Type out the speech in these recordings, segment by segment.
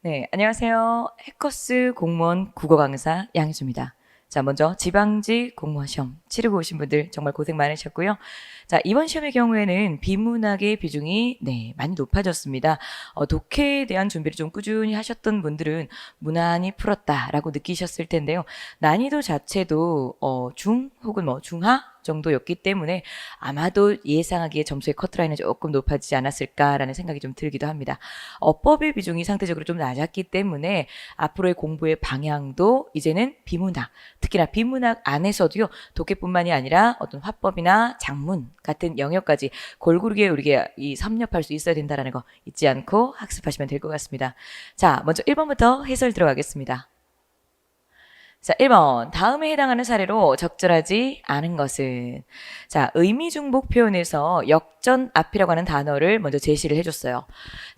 네, 안녕하세요. 해커스 공무원 국어 강사 양희수입니다. 자, 먼저 지방직 공무원 시험 치르고 오신 분들 정말 고생 많으셨고요. 자, 이번 시험의 경우에는 비문학의 비중이 많이 높아졌습니다. 독해에 대한 준비를 좀 꾸준히 하셨던 분들은 무난히 풀었다라고 느끼셨을 텐데요. 난이도 자체도 중 혹은 중하 정도였기 때문에 아마도 예상하기에 점수의 커트라인은 조금 높아지지 않았을까라는 생각이 좀 들기도 합니다. 어법의 비중이 상대적으로 좀 낮았기 때문에 앞으로의 공부의 방향도 이제는 비문학, 특히나 비문학 안에서도요, 독해뿐만이 아니라 어떤 화법이나 작문 같은 영역까지 골고루게 우리가 섭렵할 수 있어야 된다는 거 잊지 않고 학습하시면 될 것 같습니다. 자, 먼저 1번부터 해설 들어가겠습니다. 자, 1번. 다음에 해당하는 사례로 적절하지 않은 것은? 자, 의미중복 표현에서 역전 앞이라고 하는 단어를 먼저 제시를 해줬어요.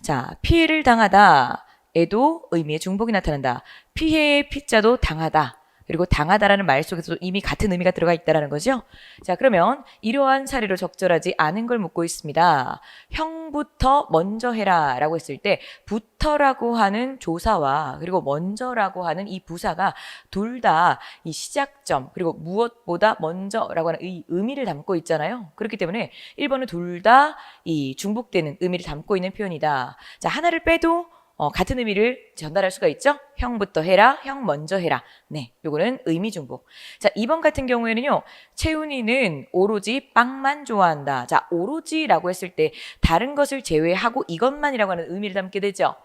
자, 피해를 당하다에도 의미의 중복이 나타난다. 피해의 피자도 당하다. 그리고 당하다라는 말 속에서도 이미 같은 의미가 들어가 있다는 거죠. 자, 그러면 이러한 사례로 적절하지 않은 걸 묻고 있습니다. 형부터 먼저 해라 라고 했을 때 부터라고 하는 조사와 그리고 먼저라고 하는 이 부사가 둘 다 이 시작점 그리고 무엇보다 먼저라고 하는 이 의미를 담고 있잖아요. 그렇기 때문에 1번은 둘 다 이 중복되는 의미를 담고 있는 표현이다. 자, 하나를 빼도 같은 의미를 전달할 수가 있죠. 형부터 해라, 형 먼저 해라. 네, 요거는 의미 중복. 자, 2번 같은 경우에는요. 채훈이는 오로지 빵만 좋아한다. 자, 오로지라고 했을 때 다른 것을 제외하고 이것만이라고 하는 의미를 담게 되죠.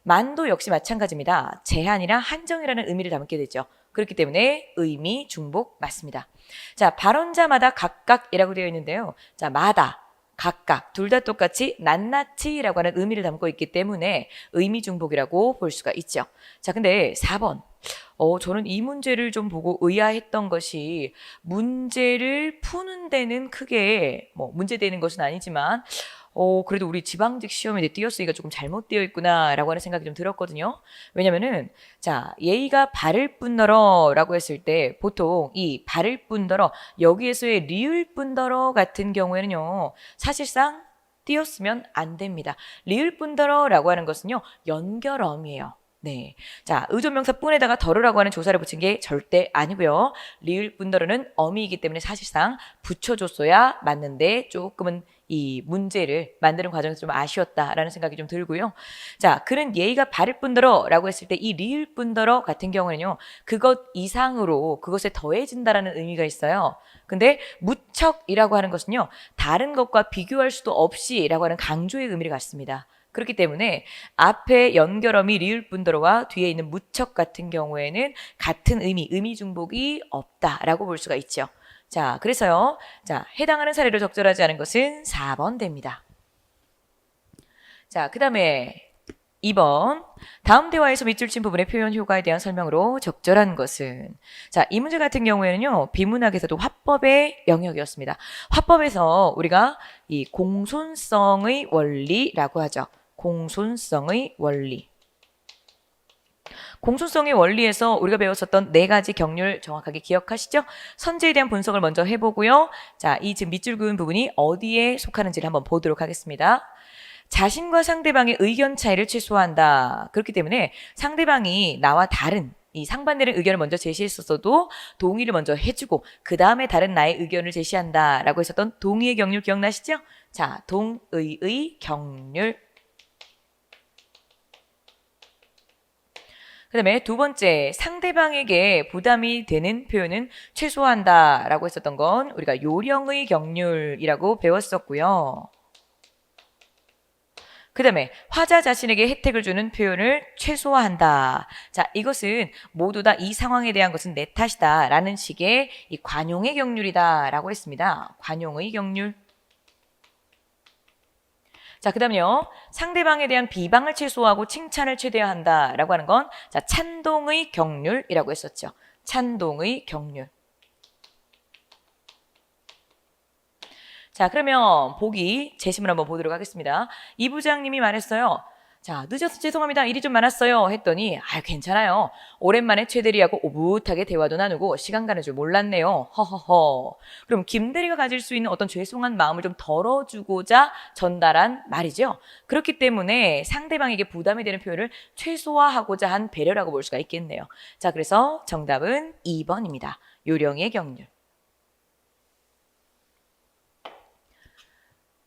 만도 역시 마찬가지입니다. 제한이랑 한정이라는 의미를 담게 되죠. 그렇기 때문에 의미 중복 맞습니다. 자, 발언자마다 각각이라고 되어 있는데요. 자, 마다, 각각 둘 다 똑같이 낱낱이라고 하는 의미를 담고 있기 때문에 의미 중복이라고 볼 수가 있죠. 자, 근데 4번. 저는 이 문제를 좀 보고 의아했던 것이 문제를 푸는 데는 크게 문제되는 것은 아니지만 그래도 우리 지방직 시험에 띄었으니까 조금 잘못되어 있구나라고 하는 생각이 좀 들었거든요. 왜냐면은, 자, 예의가 바를 뿐더러라고 했을 때 보통 이 바를 뿐더러, 여기에서의 리을 뿐더러 같은 경우에는요, 사실상 띄었으면 안 됩니다. 리을 뿐더러라고 하는 것은요, 연결어음이에요. 네. 자, 의존명사 뿐에다가 더러라고 하는 조사를 붙인 게 절대 아니고요. 리을 뿐더러는 어미이기 때문에 사실상 붙여줬어야 맞는데 조금은 이 문제를 만드는 과정에서 좀 아쉬웠다라는 생각이 좀 들고요. 자, 그는 예의가 바를 뿐더러라고 했을 때 이 리을 뿐더러 같은 경우는요. 그것 이상으로 그것에 더해진다라는 의미가 있어요. 근데 무척이라고 하는 것은요. 다른 것과 비교할 수도 없이라고 하는 강조의 의미를 갖습니다. 그렇기 때문에 앞에 연결어미 리을 뿐더러와 뒤에 있는 무척 같은 경우에는 같은 의미 중복이 없다라고 볼 수가 있죠. 자, 그래서요. 자, 해당하는 사례로 적절하지 않은 것은 4번 됩니다. 자, 그 다음에 2번. 다음 대화에서 밑줄 친 부분의 표현 효과에 대한 설명으로 적절한 것은? 자, 이 문제 같은 경우에는요, 비문학에서도 화법의 영역이었습니다. 화법에서 우리가 이 공손성의 원리라고 하죠. 공손성의 원리. 공손성의 원리에서 우리가 배웠었던 4가지 경륜 정확하게 기억하시죠? 선제에 대한 분석을 먼저 해보고요. 자, 이 지금 밑줄 그은 부분이 어디에 속하는지를 한번 보도록 하겠습니다. 자신과 상대방의 의견 차이를 최소화한다. 그렇기 때문에 상대방이 나와 다른 이 상반되는 의견을 먼저 제시했었어도 동의를 먼저 해주고 그 다음에 다른 나의 의견을 제시한다라고 했었던 동의의 경륜 기억나시죠? 자, 동의의 경륜. 그 다음에 두 번째, 상대방에게 부담이 되는 표현은 최소화한다라고 했었던 건 우리가 요령의 경륜이라고 배웠었고요. 그 다음에 화자 자신에게 혜택을 주는 표현을 최소화한다. 자, 이것은 모두 다 이 상황에 대한 것은 내 탓이다 라는 식의 이 관용의 경륜이다 라고 했습니다. 관용의 경륜. 자, 그 다음요. 상대방에 대한 비방을 최소화하고 칭찬을 최대화한다 라고 하는 건 자, 찬동의 경륜이라고 했었죠. 찬동의 경륜. 자, 그러면 보기 제시문 한번 보도록 하겠습니다. 이 부장님이 말했어요. 자, 늦어서 죄송합니다. 일이 좀 많았어요. 했더니, 괜찮아요. 오랜만에 최 대리하고 오붓하게 대화도 나누고 시간 가는 줄 몰랐네요. 허허허. 그럼 김 대리가 가질 수 있는 어떤 죄송한 마음을 좀 덜어주고자 전달한 말이죠. 그렇기 때문에 상대방에게 부담이 되는 표현을 최소화하고자 한 배려라고 볼 수가 있겠네요. 자, 그래서 정답은 2번입니다. 요령의 경륜.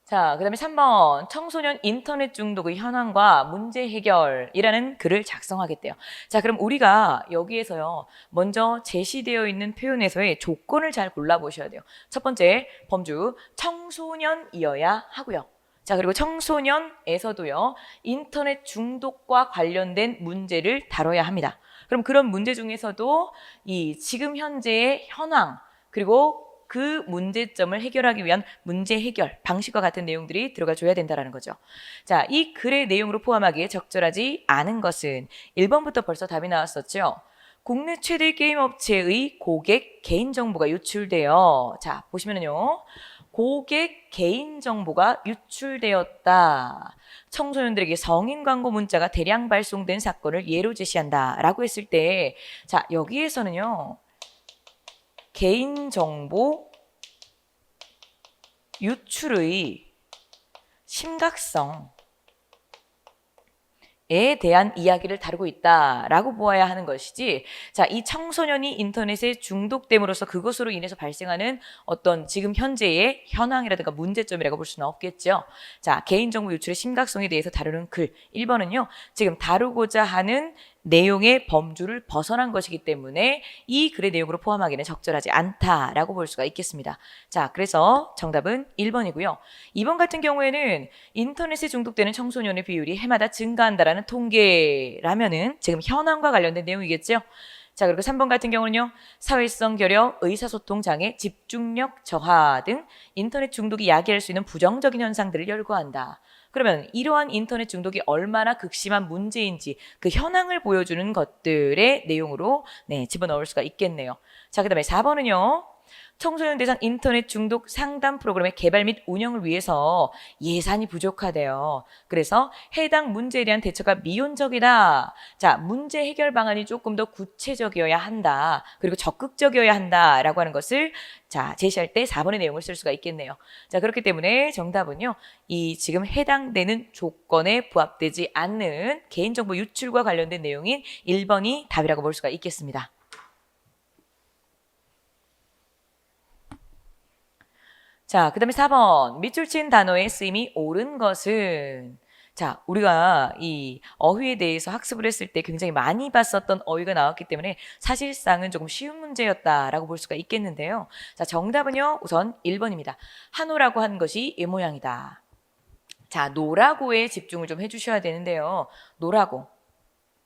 자, 그 다음에 3번 청소년 인터넷 중독의 현황과 문제 해결이라는 글을 작성하겠대요. 자, 그럼 우리가 여기에서요, 먼저 제시되어 있는 표현에서의 조건을 잘 골라보셔야 돼요. 첫 번째, 범주 청소년이어야 하고요. 자, 그리고 청소년에서도요, 인터넷 중독과 관련된 문제를 다뤄야 합니다. 그럼 그런 문제 중에서도 이 지금 현재의 현황, 그리고 그 문제점을 해결하기 위한 문제 해결 방식과 같은 내용들이 들어가 줘야 된다는 거죠. 자, 이 글의 내용으로 포함하기에 적절하지 않은 것은 1번부터 벌써 답이 나왔었죠. 국내 최대 게임 업체의 고객 개인정보가 유출되어, 자, 보시면은요. 고객 개인정보가 유출되었다. 청소년들에게 성인 광고 문자가 대량 발송된 사건을 예로 제시한다. 라고 했을 때, 자, 여기에서는요. 개인정보 유출의 심각성에 대한 이야기를 다루고 있다라고 보아야 하는 것이지, 자, 이 청소년이 인터넷에 중독됨으로써 그것으로 인해서 발생하는 어떤 지금 현재의 현황이라든가 문제점이라고 볼 수는 없겠죠. 자, 개인정보 유출의 심각성에 대해서 다루는 글 1번은요, 지금 다루고자 하는 내용의 범주를 벗어난 것이기 때문에 이 글의 내용으로 포함하기는 적절하지 않다라고 볼 수가 있겠습니다. 자, 그래서 정답은 1번이고요. 2번 같은 경우에는 인터넷에 중독되는 청소년의 비율이 해마다 증가한다라는 통계라면은 지금 현황과 관련된 내용이겠죠. 자, 그리고 3번 같은 경우는요. 사회성 결여, 의사소통 장애, 집중력 저하 등 인터넷 중독이 야기할 수 있는 부정적인 현상들을 열거한다. 그러면 이러한 인터넷 중독이 얼마나 극심한 문제인지 그 현황을 보여주는 것들의 내용으로 집어넣을 수가 있겠네요. 자, 그 다음에 4번은요. 청소년 대상 인터넷 중독 상담 프로그램의 개발 및 운영을 위해서 예산이 부족하대요. 그래서 해당 문제에 대한 대처가 미온적이다. 자, 문제 해결 방안이 조금 더 구체적이어야 한다. 그리고 적극적이어야 한다라고 하는 것을 자, 제시할 때 4번의 내용을 쓸 수가 있겠네요. 자, 그렇기 때문에 정답은요. 이 지금 해당되는 조건에 부합되지 않는 개인정보 유출과 관련된 내용인 1번이 답이라고 볼 수가 있겠습니다. 자, 그 다음에 4번. 밑줄 친 단어의 쓰임이 옳은 것은, 자, 우리가 이 어휘에 대해서 학습을 했을 때 굉장히 많이 봤었던 어휘가 나왔기 때문에 사실상은 조금 쉬운 문제였다라고 볼 수가 있겠는데요. 자, 정답은요, 우선 1번입니다. 한호라고 한 것이 이 모양이다. 자, 노라고에 집중을 좀 해주셔야 되는데요. 노라고.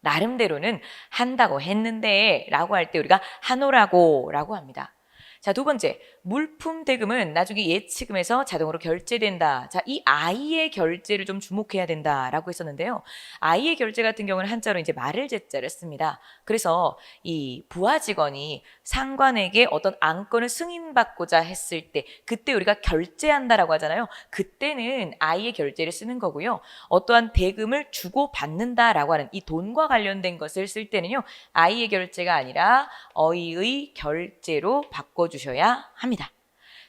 나름대로는 한다고 했는데 라고 할 때 우리가 한호라고 라고 합니다. 자, 두 번째, 물품 대금은 나중에 예치금에서 자동으로 결제된다. 자, 이 아이의 결제를 좀 주목해야 된다라고 했었는데요. 아이의 결제 같은 경우는 한자로 이제 말을 제자를 씁니다. 그래서 이 부하 직원이 상관에게 어떤 안건을 승인받고자 했을 때 그때 우리가 결제한다라고 하잖아요. 그때는 아이의 결제를 쓰는 거고요. 어떠한 대금을 주고 받는다라고 하는 이 돈과 관련된 것을 쓸 때는요. 아이의 결제가 아니라 어이의 결제로 바꿔주셔야 합니다.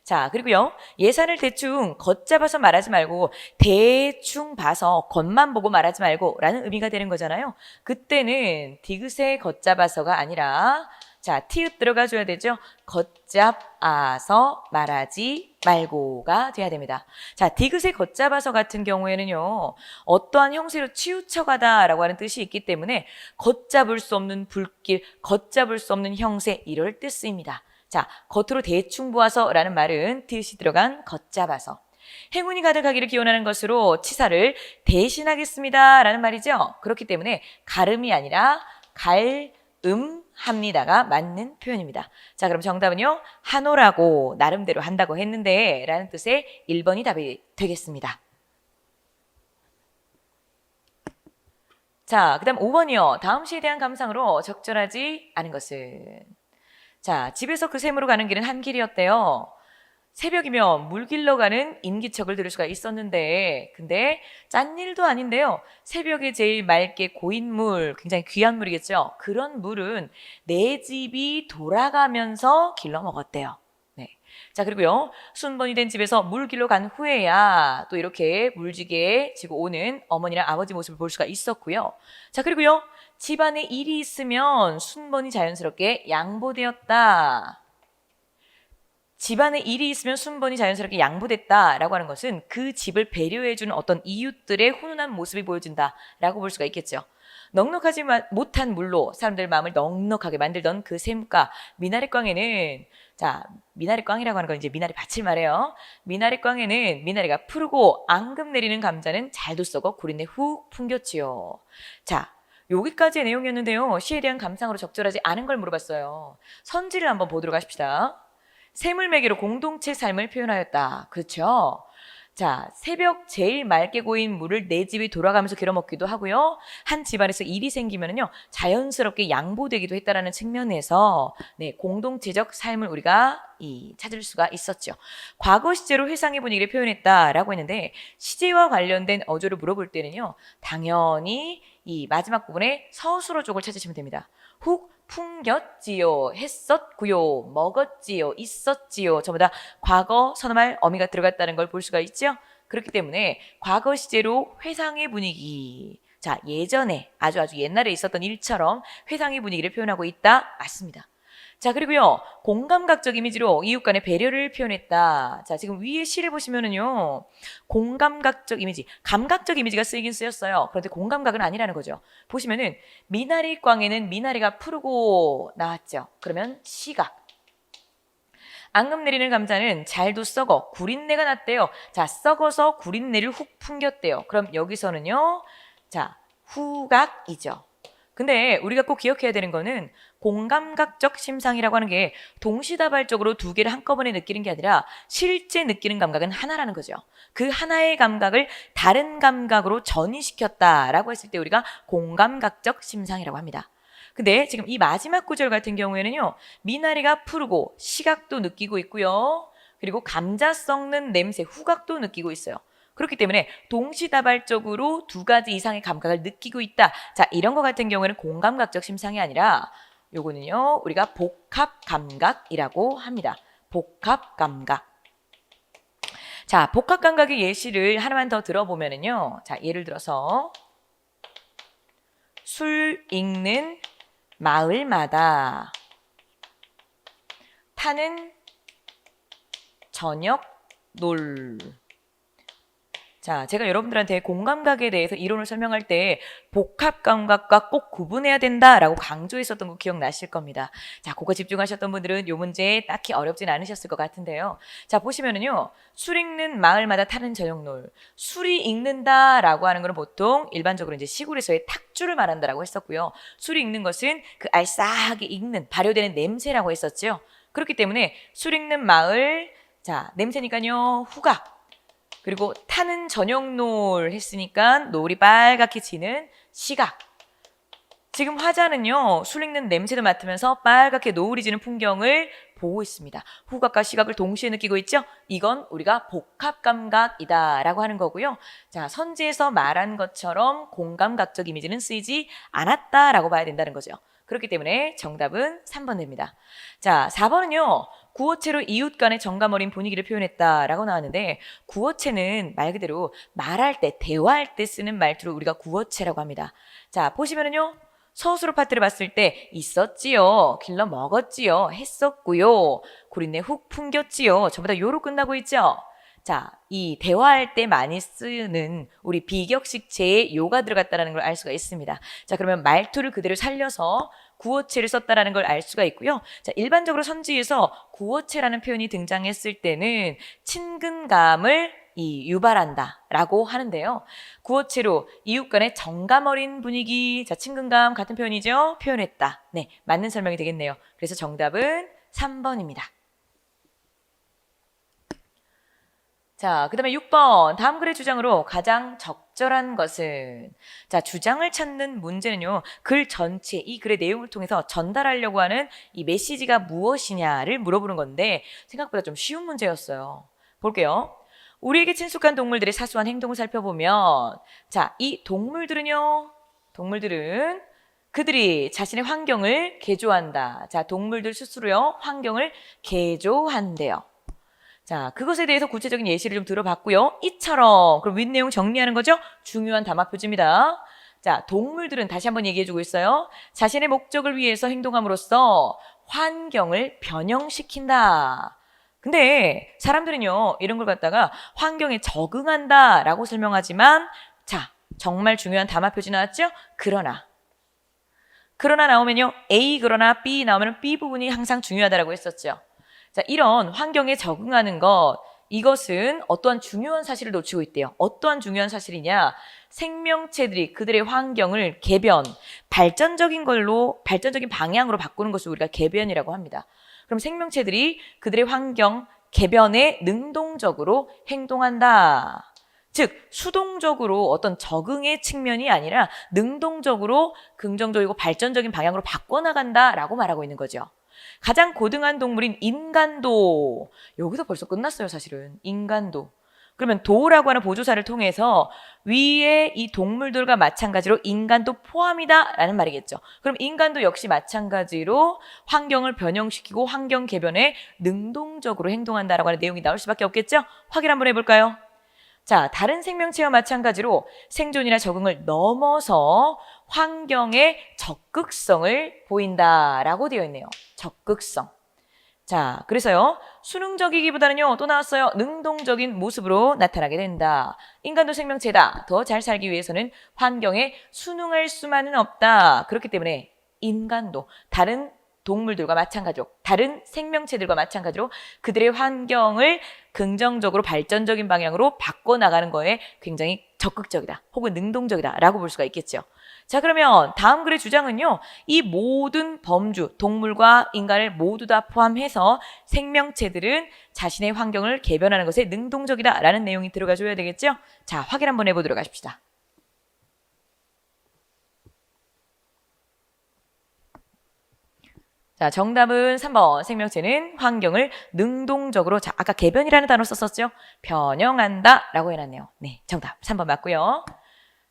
자, 그리고요. 예산을 대충 걷잡아서 말하지 말고 대충 봐서 겉만 보고 말하지 말고 라는 의미가 되는 거잖아요. 그때는 디귿에 걷잡아서가 아니라 자, 티읕 들어가줘야 되죠. 걷잡아서 말하지 말고가 돼야 됩니다. 자, 디귿에 걷잡아서 같은 경우에는요. 어떠한 형세로 치우쳐가다라고 하는 뜻이 있기 때문에 걷잡을 수 없는 불길, 걷잡을 수 없는 형세 이럴 때 쓰입니다. 자, 겉으로 대충 보아서 라는 말은 디귿이 들어간 걷잡아서. 행운이 가득하기를 기원하는 것으로 치사를 대신하겠습니다 라는 말이죠. 그렇기 때문에 가름이 아니라 갈음합니다가 맞는 표현입니다. 자, 그럼 정답은요. 한호라고 나름대로 한다고 했는데 라는 뜻의 1번이 답이 되겠습니다. 자, 그 다음 5번이요. 다음 시에 대한 감상으로 적절하지 않은 것은 자, 집에서 그 샘으로 가는 길은 한 길이었대요. 새벽이면 물 길러 가는 인기척을 들을 수가 있었는데, 근데 짠 일도 아닌데요. 새벽에 제일 맑게 고인 물, 굉장히 귀한 물이겠죠. 그런 물은 내 집이 돌아가면서 길러 먹었대요. 네. 자, 그리고요. 순번이 된 집에서 물 길러 간 후에야 또 이렇게 물지개에 지고 오는 어머니랑 아버지 모습을 볼 수가 있었고요. 자, 그리고요. 집안에 일이 있으면 순번이 자연스럽게 양보되었다. 집안에 일이 있으면 순번이 자연스럽게 양보됐다라고 하는 것은 그 집을 배려해주는 어떤 이웃들의 훈훈한 모습이 보여진다라고 볼 수가 있겠죠. 넉넉하지 못한 물로 사람들 마음을 넉넉하게 만들던 그 샘과 미나리광에는, 자, 미나리광이라고 하는 건 이제 미나리 밭을 말해요. 미나리광에는 미나리가 푸르고 앙금 내리는 감자는 잘도 썩어 구린내 훅 풍겼지요. 자, 여기까지의 내용이었는데요. 시에 대한 감상으로 적절하지 않은 걸 물어봤어요. 선지를 한번 보도록 하십시다. 샘물매개로 공동체 삶을 표현하였다. 그렇죠? 자, 새벽 제일 맑게 고인 물을 내 집이 돌아가면서 길어 먹기도 하고요. 한 집안에서 일이 생기면은요, 자연스럽게 양보되기도 했다라는 측면에서 네, 공동체적 삶을 우리가 찾을 수가 있었죠. 과거 시제로 회상의 분위기를 표현했다라고 했는데 시제와 관련된 어조를 물어볼 때는요, 당연히 이 마지막 부분에 서술어 쪽을 찾으시면 됩니다. 훅 풍겼지요, 했었고요, 먹었지요, 있었지요. 전부 다 과거 선어말 어미가 들어갔다는 걸 볼 수가 있죠. 그렇기 때문에 과거 시제로 회상의 분위기, 자, 예전에 아주 옛날에 있었던 일처럼 회상의 분위기를 표현하고 있다. 맞습니다. 자, 그리고요, 공감각적 이미지로 이웃 간의 배려를 표현했다. 자, 지금 위에 시를 보시면은요, 공감각적 이미지, 감각적 이미지가 쓰이긴 쓰였어요. 그런데 공감각은 아니라는 거죠. 보시면은 미나리광에는 미나리가 푸르고 나왔죠. 그러면 시각. 앙금 내리는 감자는 잘도 썩어 구린내가 났대요. 자, 썩어서 구린내를 훅 풍겼대요. 그럼 여기서는요, 자, 후각이죠. 근데 우리가 꼭 기억해야 되는 거는 공감각적 심상이라고 하는 게 동시다발적으로 두 개를 한꺼번에 느끼는 게 아니라 실제 느끼는 감각은 하나라는 거죠. 그 하나의 감각을 다른 감각으로 전이시켰다라고 했을 때 우리가 공감각적 심상이라고 합니다. 근데 지금 이 마지막 구절 같은 경우에는요, 미나리가 푸르고 시각도 느끼고 있고요. 그리고 감자 썩는 냄새, 후각도 느끼고 있어요. 그렇기 때문에 동시다발적으로 두 가지 이상의 감각을 느끼고 있다. 자, 이런 거 같은 경우에는 공감각적 심상이 아니라 요거는요, 우리가 복합감각이라고 합니다. 복합감각. 자, 복합감각의 예시를 하나만 더 들어보면은요, 자, 예를 들어서 술 읽는 마을마다 타는 저녁 놀. 자, 제가 여러분들한테 공감각에 대해서 이론을 설명할 때 복합감각과 꼭 구분해야 된다라고 강조했었던 거 기억나실 겁니다. 자, 그거 집중하셨던 분들은 이 문제 딱히 어렵진 않으셨을 것 같은데요. 자, 보시면은요, 술 읽는 마을마다 타는 저녁놀. 술이 읽는다라고 하는 거는 보통 일반적으로 이제 시골에서의 탁주를 말한다라고 했었고요. 술이 읽는 것은 그 알싸하게 익는, 발효되는 냄새라고 했었죠. 그렇기 때문에 술 읽는 마을, 자, 냄새니까요, 후각. 그리고 타는 저녁놀 했으니까 놀이 빨갛게 지는 시각. 지금 화자는요, 술 읽는 냄새도 맡으면서 빨갛게 노을이 지는 풍경을 보고 있습니다. 후각과 시각을 동시에 느끼고 있죠? 이건 우리가 복합감각이다라고 하는 거고요. 자, 선지에서 말한 것처럼 공감각적 이미지는 쓰이지 않았다라고 봐야 된다는 거죠. 그렇기 때문에 정답은 3번 됩니다. 자, 4번은요. 구어체로 이웃 간의 정감 어린 분위기를 표현했다라고 나왔는데 구어체는 말 그대로 말할 때, 대화할 때 쓰는 말투를 우리가 구어체라고 합니다. 자, 보시면은요. 서술어 파트를 봤을 때 있었지요, 길러 먹었지요, 했었고요, 구린내 훅 풍겼지요. 전부 다 요로 끝나고 있죠. 자, 이 대화할 때 많이 쓰는 우리 비격식체에 요가 들어갔다는 걸 알 수가 있습니다. 자, 그러면 말투를 그대로 살려서 구어체를 썼다라는 걸 알 수가 있고요. 자, 일반적으로 선지에서 구어체라는 표현이 등장했을 때는 친근감을 유발한다라고 하는데요. 구어체로 이웃 간의 정감 어린 분위기, 자, 친근감 같은 표현이죠. 표현했다. 네, 맞는 설명이 되겠네요. 그래서 정답은 3번입니다. 자, 그 다음에 6번. 다음 글의 주장으로 가장 적절한 것은. 자, 주장을 찾는 문제는요, 글 전체, 이 글의 내용을 통해서 전달하려고 하는 이 메시지가 무엇이냐를 물어보는 건데 생각보다 좀 쉬운 문제였어요. 볼게요. 우리에게 친숙한 동물들의 사소한 행동을 살펴보면, 자, 이 동물들은 그들이 자신의 환경을 개조한다. 자, 동물들 스스로요, 환경을 개조한대요. 자, 그것에 대해서 구체적인 예시를 좀 들어봤고요. 이처럼, 그럼 윗내용 정리하는 거죠? 중요한 담화 표지입니다. 자, 동물들은 다시 한번 얘기해주고 있어요. 자신의 목적을 위해서 행동함으로써 환경을 변형시킨다. 근데 사람들은요, 이런 걸 갖다가 환경에 적응한다 라고 설명하지만, 자, 정말 중요한 담화 표지 나왔죠? 그러나 나오면요, A 그러나 B 나오면 B 부분이 항상 중요하다라고 했었죠. 자, 이런 환경에 적응하는 것, 이것은 어떠한 중요한 사실을 놓치고 있대요. 어떠한 중요한 사실이냐? 생명체들이 그들의 환경을 개변, 발전적인 방향으로 바꾸는 것을 우리가 개변이라고 합니다. 그럼 생명체들이 그들의 환경 개변에 능동적으로 행동한다. 즉, 수동적으로 어떤 적응의 측면이 아니라 능동적으로 긍정적이고 발전적인 방향으로 바꿔나간다라고 말하고 있는 거죠. 가장 고등한 동물인 인간도, 여기서 벌써 끝났어요, 사실은. 인간도. 그러면 도라고 하는 보조사를 통해서 위에 이 동물들과 마찬가지로 인간도 포함이다 라는 말이겠죠. 그럼 인간도 역시 마찬가지로 환경을 변형시키고 환경 개변에 능동적으로 행동한다라고 하는 내용이 나올 수밖에 없겠죠. 확인 한번 해볼까요? 자, 다른 생명체와 마찬가지로 생존이나 적응을 넘어서 환경의 적극성을 보인다라고 되어 있네요. 적극성. 자, 그래서요, 수능적이기보다는요, 또 나왔어요. 능동적인 모습으로 나타나게 된다. 인간도 생명체다. 더 잘 살기 위해서는 환경에 순응할 수만은 없다. 그렇기 때문에 인간도 다른 동물들과 마찬가지로, 다른 생명체들과 마찬가지로 그들의 환경을 긍정적으로 발전적인 방향으로 바꿔나가는 거에 굉장히 적극적이다. 혹은 능동적이다. 라고 볼 수가 있겠죠. 자, 그러면 다음 글의 주장은요, 이 모든 범주, 동물과 인간을 모두 다 포함해서 생명체들은 자신의 환경을 개변하는 것에 능동적이다 라는 내용이 들어가줘야 되겠죠. 자, 확인 한번 해보도록 하십시다. 자, 정답은 3번. 생명체는 환경을 능동적으로, 자, 아까 개변이라는 단어 썼었죠? 변형한다 라고 해놨네요. 네, 정답 3번 맞고요.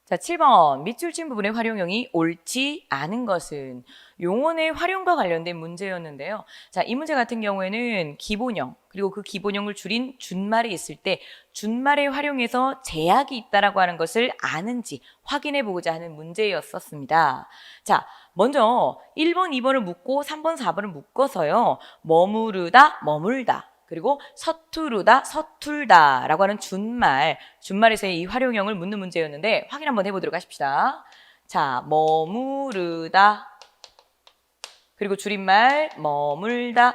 자, 7번. 밑줄 친 부분의 활용형이 옳지 않은 것은, 용언의 활용과 관련된 문제였는데요. 자, 이 문제 같은 경우에는 기본형, 그리고 그 기본형을 줄인 준말이 있을 때 준말의 활용에서 제약이 있다라고 하는 것을 아는지 확인해 보고자 하는 문제였었습니다. 자, 먼저 1번, 2번을 묶고 3번, 4번을 묶어서요. 머무르다, 머물다. 그리고 서투르다, 서툴다 라고 하는 준말에서의 이 활용형을 묻는 문제였는데 확인 한번 해보도록 하십시다. 자, 머무르다, 그리고 줄임말 머물다.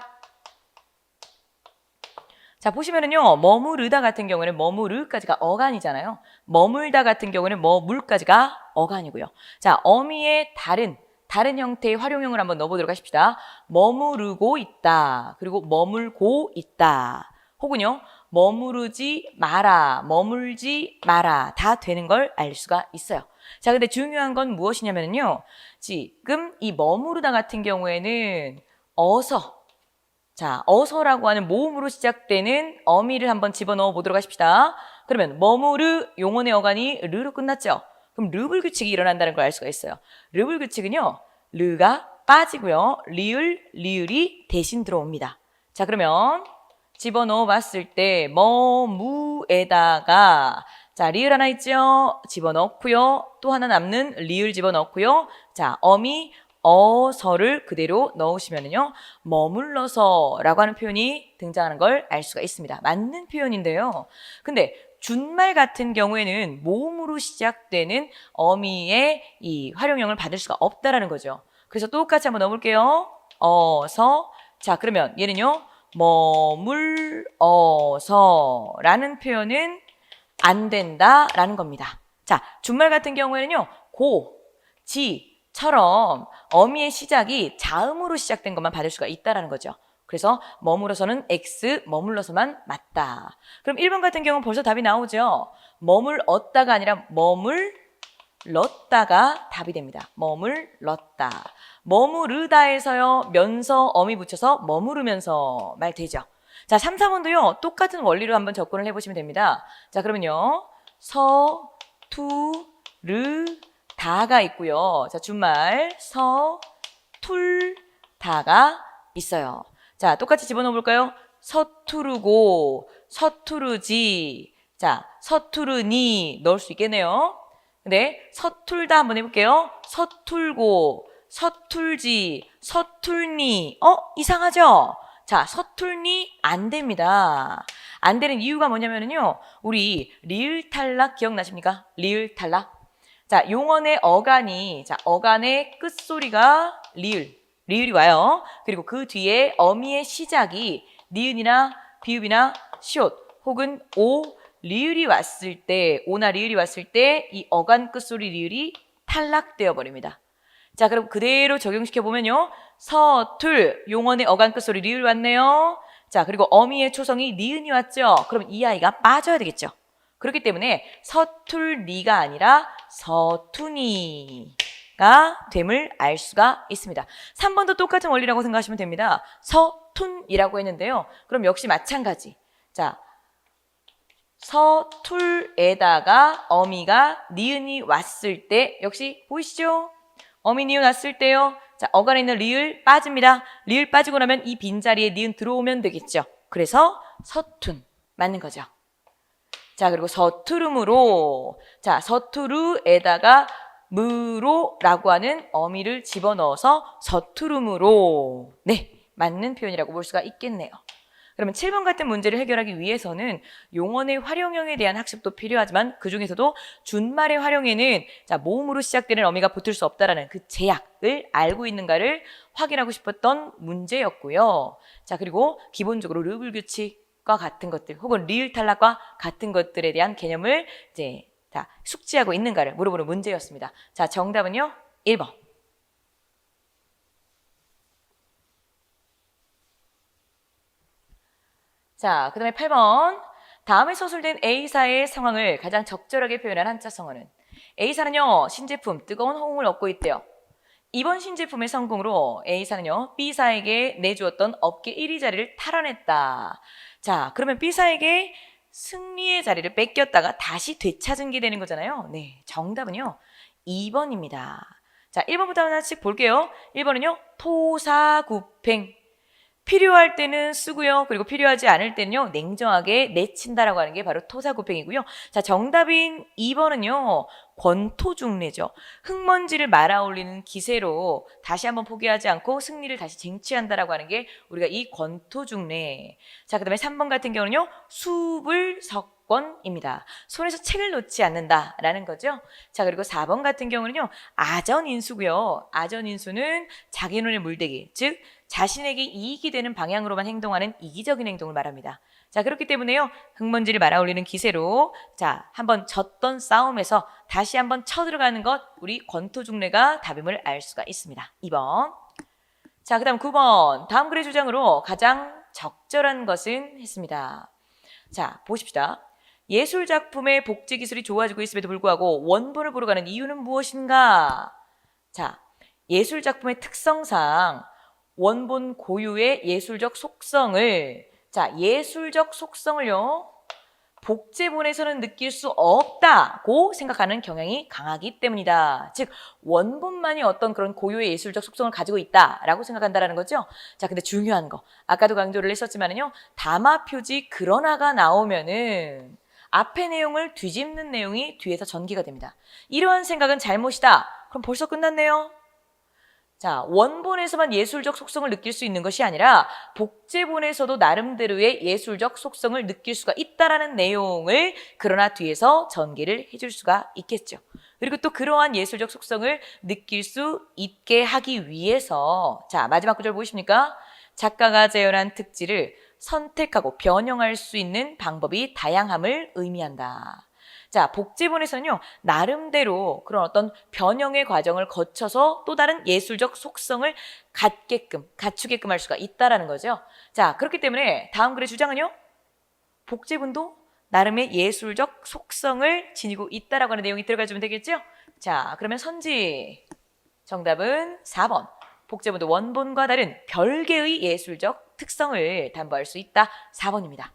자, 보시면은요, 머무르다 같은 경우는 머무르까지가 어간이잖아요. 머물다 같은 경우는 머물까지가 어간이고요. 자, 어미의 다른 형태의 활용형을 한번 넣어보도록 하십시다. 머무르고 있다. 그리고 머물고 있다. 혹은요, 머무르지 마라, 머물지 마라. 다 되는 걸 알 수가 있어요. 자, 근데 중요한 건 무엇이냐면요. 지금 이 머무르다 같은 경우에는 어서라고 하는 모음으로 시작되는 어미를 한번 집어넣어 보도록 하십시다. 그러면 머무르 용언의 어간이 르로 끝났죠. 그럼 르불 규칙이 일어난다는 걸 알 수가 있어요. 르불 규칙은요, 르가 빠지고요, 리을이 대신 들어옵니다. 자, 그러면 집어넣어 봤을 때 머무에다가, 자, 리을 하나 있죠? 집어넣고요. 또 하나 남는 리을 집어넣고요. 자, 어미 어서를 그대로 넣으시면은요, 머물러서 라고 하는 표현이 등장하는 걸 알 수가 있습니다. 맞는 표현인데요. 근데 준말 같은 경우에는 모음으로 시작되는 어미의 이 활용형을 받을 수가 없다라는 거죠. 그래서 똑같이 한번 넣어볼게요. 어서. 자, 그러면 얘는요, 머물어서 라는 표현은 안 된다라는 겁니다. 자, 준말 같은 경우에는요, 지처럼 어미의 시작이 자음으로 시작된 것만 받을 수가 있다라는 거죠. 그래서 머물어서는 X, 머물러서만 맞다. 그럼 1번 같은 경우는 벌써 답이 나오죠. 머물었다가 아니라 머물렀다가 답이 됩니다. 머물렀다. 머무르다에서요. 면서 어미 붙여서 머무르면서 말 되죠. 자, 3, 4번도요. 똑같은 원리로 한번 접근을 해보시면 됩니다. 자, 그러면요. 서, 투, 르, 다가 있고요. 자, 준말 서, 툴, 다가 있어요. 자, 똑같이 집어넣어 볼까요? 서투르고, 서투르지. 자, 서투르니 넣을 수 있겠네요. 근데 서툴다 한번 해볼게요. 서툴고, 서툴지, 서툴니. 이상하죠? 자, 서툴니 안 됩니다. 안 되는 이유가 뭐냐면요. 우리 리을 탈락 기억나십니까? 리을 탈락. 자, 용언의 어간이, 자, 어간의 끝소리가 리을이 와요. 그리고 그 뒤에 어미의 시작이 니은이나 비읍이나 시옷 혹은 오, 리을이 왔을 때, 오나 리을이 왔을 때 이 어간 끝소리 리을이 탈락되어 버립니다. 자, 그럼 그대로 적용시켜 보면요. 서툴, 용언의 어간 끝소리 리을 왔네요. 자, 그리고 어미의 초성이 니은이 왔죠. 그럼 이 아이가 빠져야 되겠죠. 그렇기 때문에 서툴니가 아니라 서투니가 됨을 알 수가 있습니다. 3번도 똑같은 원리라고 생각하시면 됩니다. 서툰이라고 했는데요. 그럼 역시 마찬가지. 자, 서툴에다가 어미가 니은이 왔을 때 역시 보이시죠? 어미 니은 왔을 때요. 자, 어간에 있는 리을 빠집니다. 리을 빠지고 나면 이 빈자리에 니은 들어오면 되겠죠. 그래서 서툰 맞는 거죠. 자, 그리고 서투름으로. 자, 서투르에다가 무로라고 하는 어미를 집어넣어서 서투름으로. 네, 맞는 표현이라고 볼 수가 있겠네요. 그러면 7번 같은 문제를 해결하기 위해서는 용언의 활용형에 대한 학습도 필요하지만 그 중에서도 준말의 활용에는 자, 모음으로 시작되는 어미가 붙을 수 없다라는 그 제약을 알고 있는가를 확인하고 싶었던 문제였고요. 자, 그리고 기본적으로 르블 규칙과 같은 것들 혹은 리을 탈락과 같은 것들에 대한 개념을 이제 다 숙지하고 있는가를 물어보는 문제였습니다. 자, 정답은요. 1번. 자, 그 다음에 8번. 다음에 서술된 A사의 상황을 가장 적절하게 표현한 한자 성어는 A사는요. 신제품 뜨거운 호응을 얻고 있대요. 이번 신제품의 성공으로 A사는요. B사에게 내주었던 업계 1위 자리를 탈환했다. 자, 그러면 B사에게 승리의 자리를 뺏겼다가 다시 되찾은 게 되는 거잖아요. 네, 정답은요. 2번입니다. 자, 1번부터 하나씩 볼게요. 1번은요. 토사구팽. 필요할 때는 쓰고요. 그리고 필요하지 않을 때는요. 냉정하게 내친다라고 하는 게 바로 토사구팽이고요. 자, 정답인 2번은요. 권토중래죠. 흙먼지를 말아올리는 기세로 다시 한번 포기하지 않고 승리를 다시 쟁취한다라고 하는 게 우리가 이 권토중래. 자, 그 다음에 3번 같은 경우는요. 수불석권입니다. 손에서 책을 놓지 않는다라는 거죠. 자, 그리고 4번 같은 경우는요. 아전인수고요. 아전인수는 자기 눈에 물대기, 즉 자신에게 이익이 되는 방향으로만 행동하는 이기적인 행동을 말합니다. 자, 그렇기 때문에요. 흙먼지를 말아올리는 기세로 자, 한번 졌던 싸움에서 다시 한번 쳐들어가는 것 우리 권토중래가 답임을 알 수가 있습니다. 2번. 자, 그 다음 9번. 다음 글의 주장으로 가장 적절한 것은 했습니다. 자, 보십시다. 예술작품의 복제기술이 좋아지고 있음에도 불구하고 원본을 보러 가는 이유는 무엇인가? 자, 예술작품의 특성상 원본 고유의 예술적 속성을 자, 예술적 속성을요. 복제본에서는 느낄 수 없다고 생각하는 경향이 강하기 때문이다. 즉 원본만이 어떤 그런 고유의 예술적 속성을 가지고 있다라고 생각한다라는 거죠. 자, 근데 중요한 거 아까도 강조를 했었지만은요. 담화 표지 그러나가 나오면은 앞의 내용을 뒤집는 내용이 뒤에서 전개가 됩니다. 이러한 생각은 잘못이다. 그럼 벌써 끝났네요. 자, 원본에서만 예술적 속성을 느낄 수 있는 것이 아니라 복제본에서도 나름대로의 예술적 속성을 느낄 수가 있다라는 내용을 그러나 뒤에서 전개를 해줄 수가 있겠죠. 그리고 또 그러한 예술적 속성을 느낄 수 있게 하기 위해서 자, 마지막 구절 보이십니까? 작가가 재현한 특질을 선택하고 변형할 수 있는 방법이 다양함을 의미한다. 자, 복제본에서는요, 나름대로 그런 어떤 변형의 과정을 거쳐서 또 다른 예술적 속성을 갖추게끔 할 수가 있다라는 거죠. 자, 그렇기 때문에 다음 글의 주장은요, 복제본도 나름의 예술적 속성을 지니고 있다라고 하는 내용이 들어가주면 되겠죠? 자, 그러면 선지. 정답은 4번. 복제본도 원본과 다른 별개의 예술적 특성을 담보할 수 있다. 4번입니다.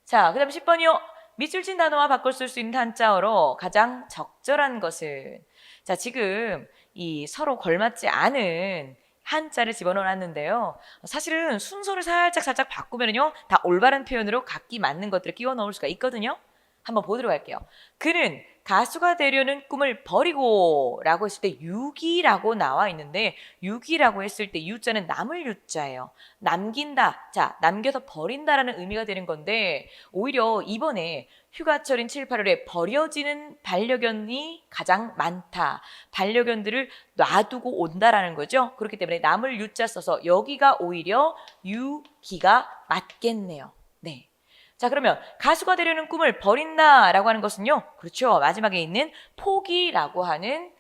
자, 그 다음 10번이요. 밑줄 친 단어와 바꿔 쓸 수 있는 한자어로 가장 적절한 것은, 자, 지금 이 서로 걸맞지 않은 한자를 집어넣어놨는데요. 사실은 순서를 살짝 바꾸면요, 다 올바른 표현으로 각기 맞는 것들을 끼워 넣을 수가 있거든요. 한번 보도록 할게요. 그는 가수가 되려는 꿈을 버리고 라고 했을 때 유기라고 나와 있는데, 유기라고 했을 때 유자는 남을 유자예요. 남긴다. 자, 남겨서 버린다라는 의미가 되는 건데, 오히려 이번에 휴가철인 7, 8월에 버려지는 반려견이 가장 많다. 반려견들을 놔두고 온다라는 거죠. 그렇기 때문에 남을 유자 써서 여기가 오히려 유기가 맞겠네요. 네. 자, 그러면 가수가 되려는 꿈을 버린다라고 하는 것은요, 그렇죠, 마지막에 있는 포기라고 하는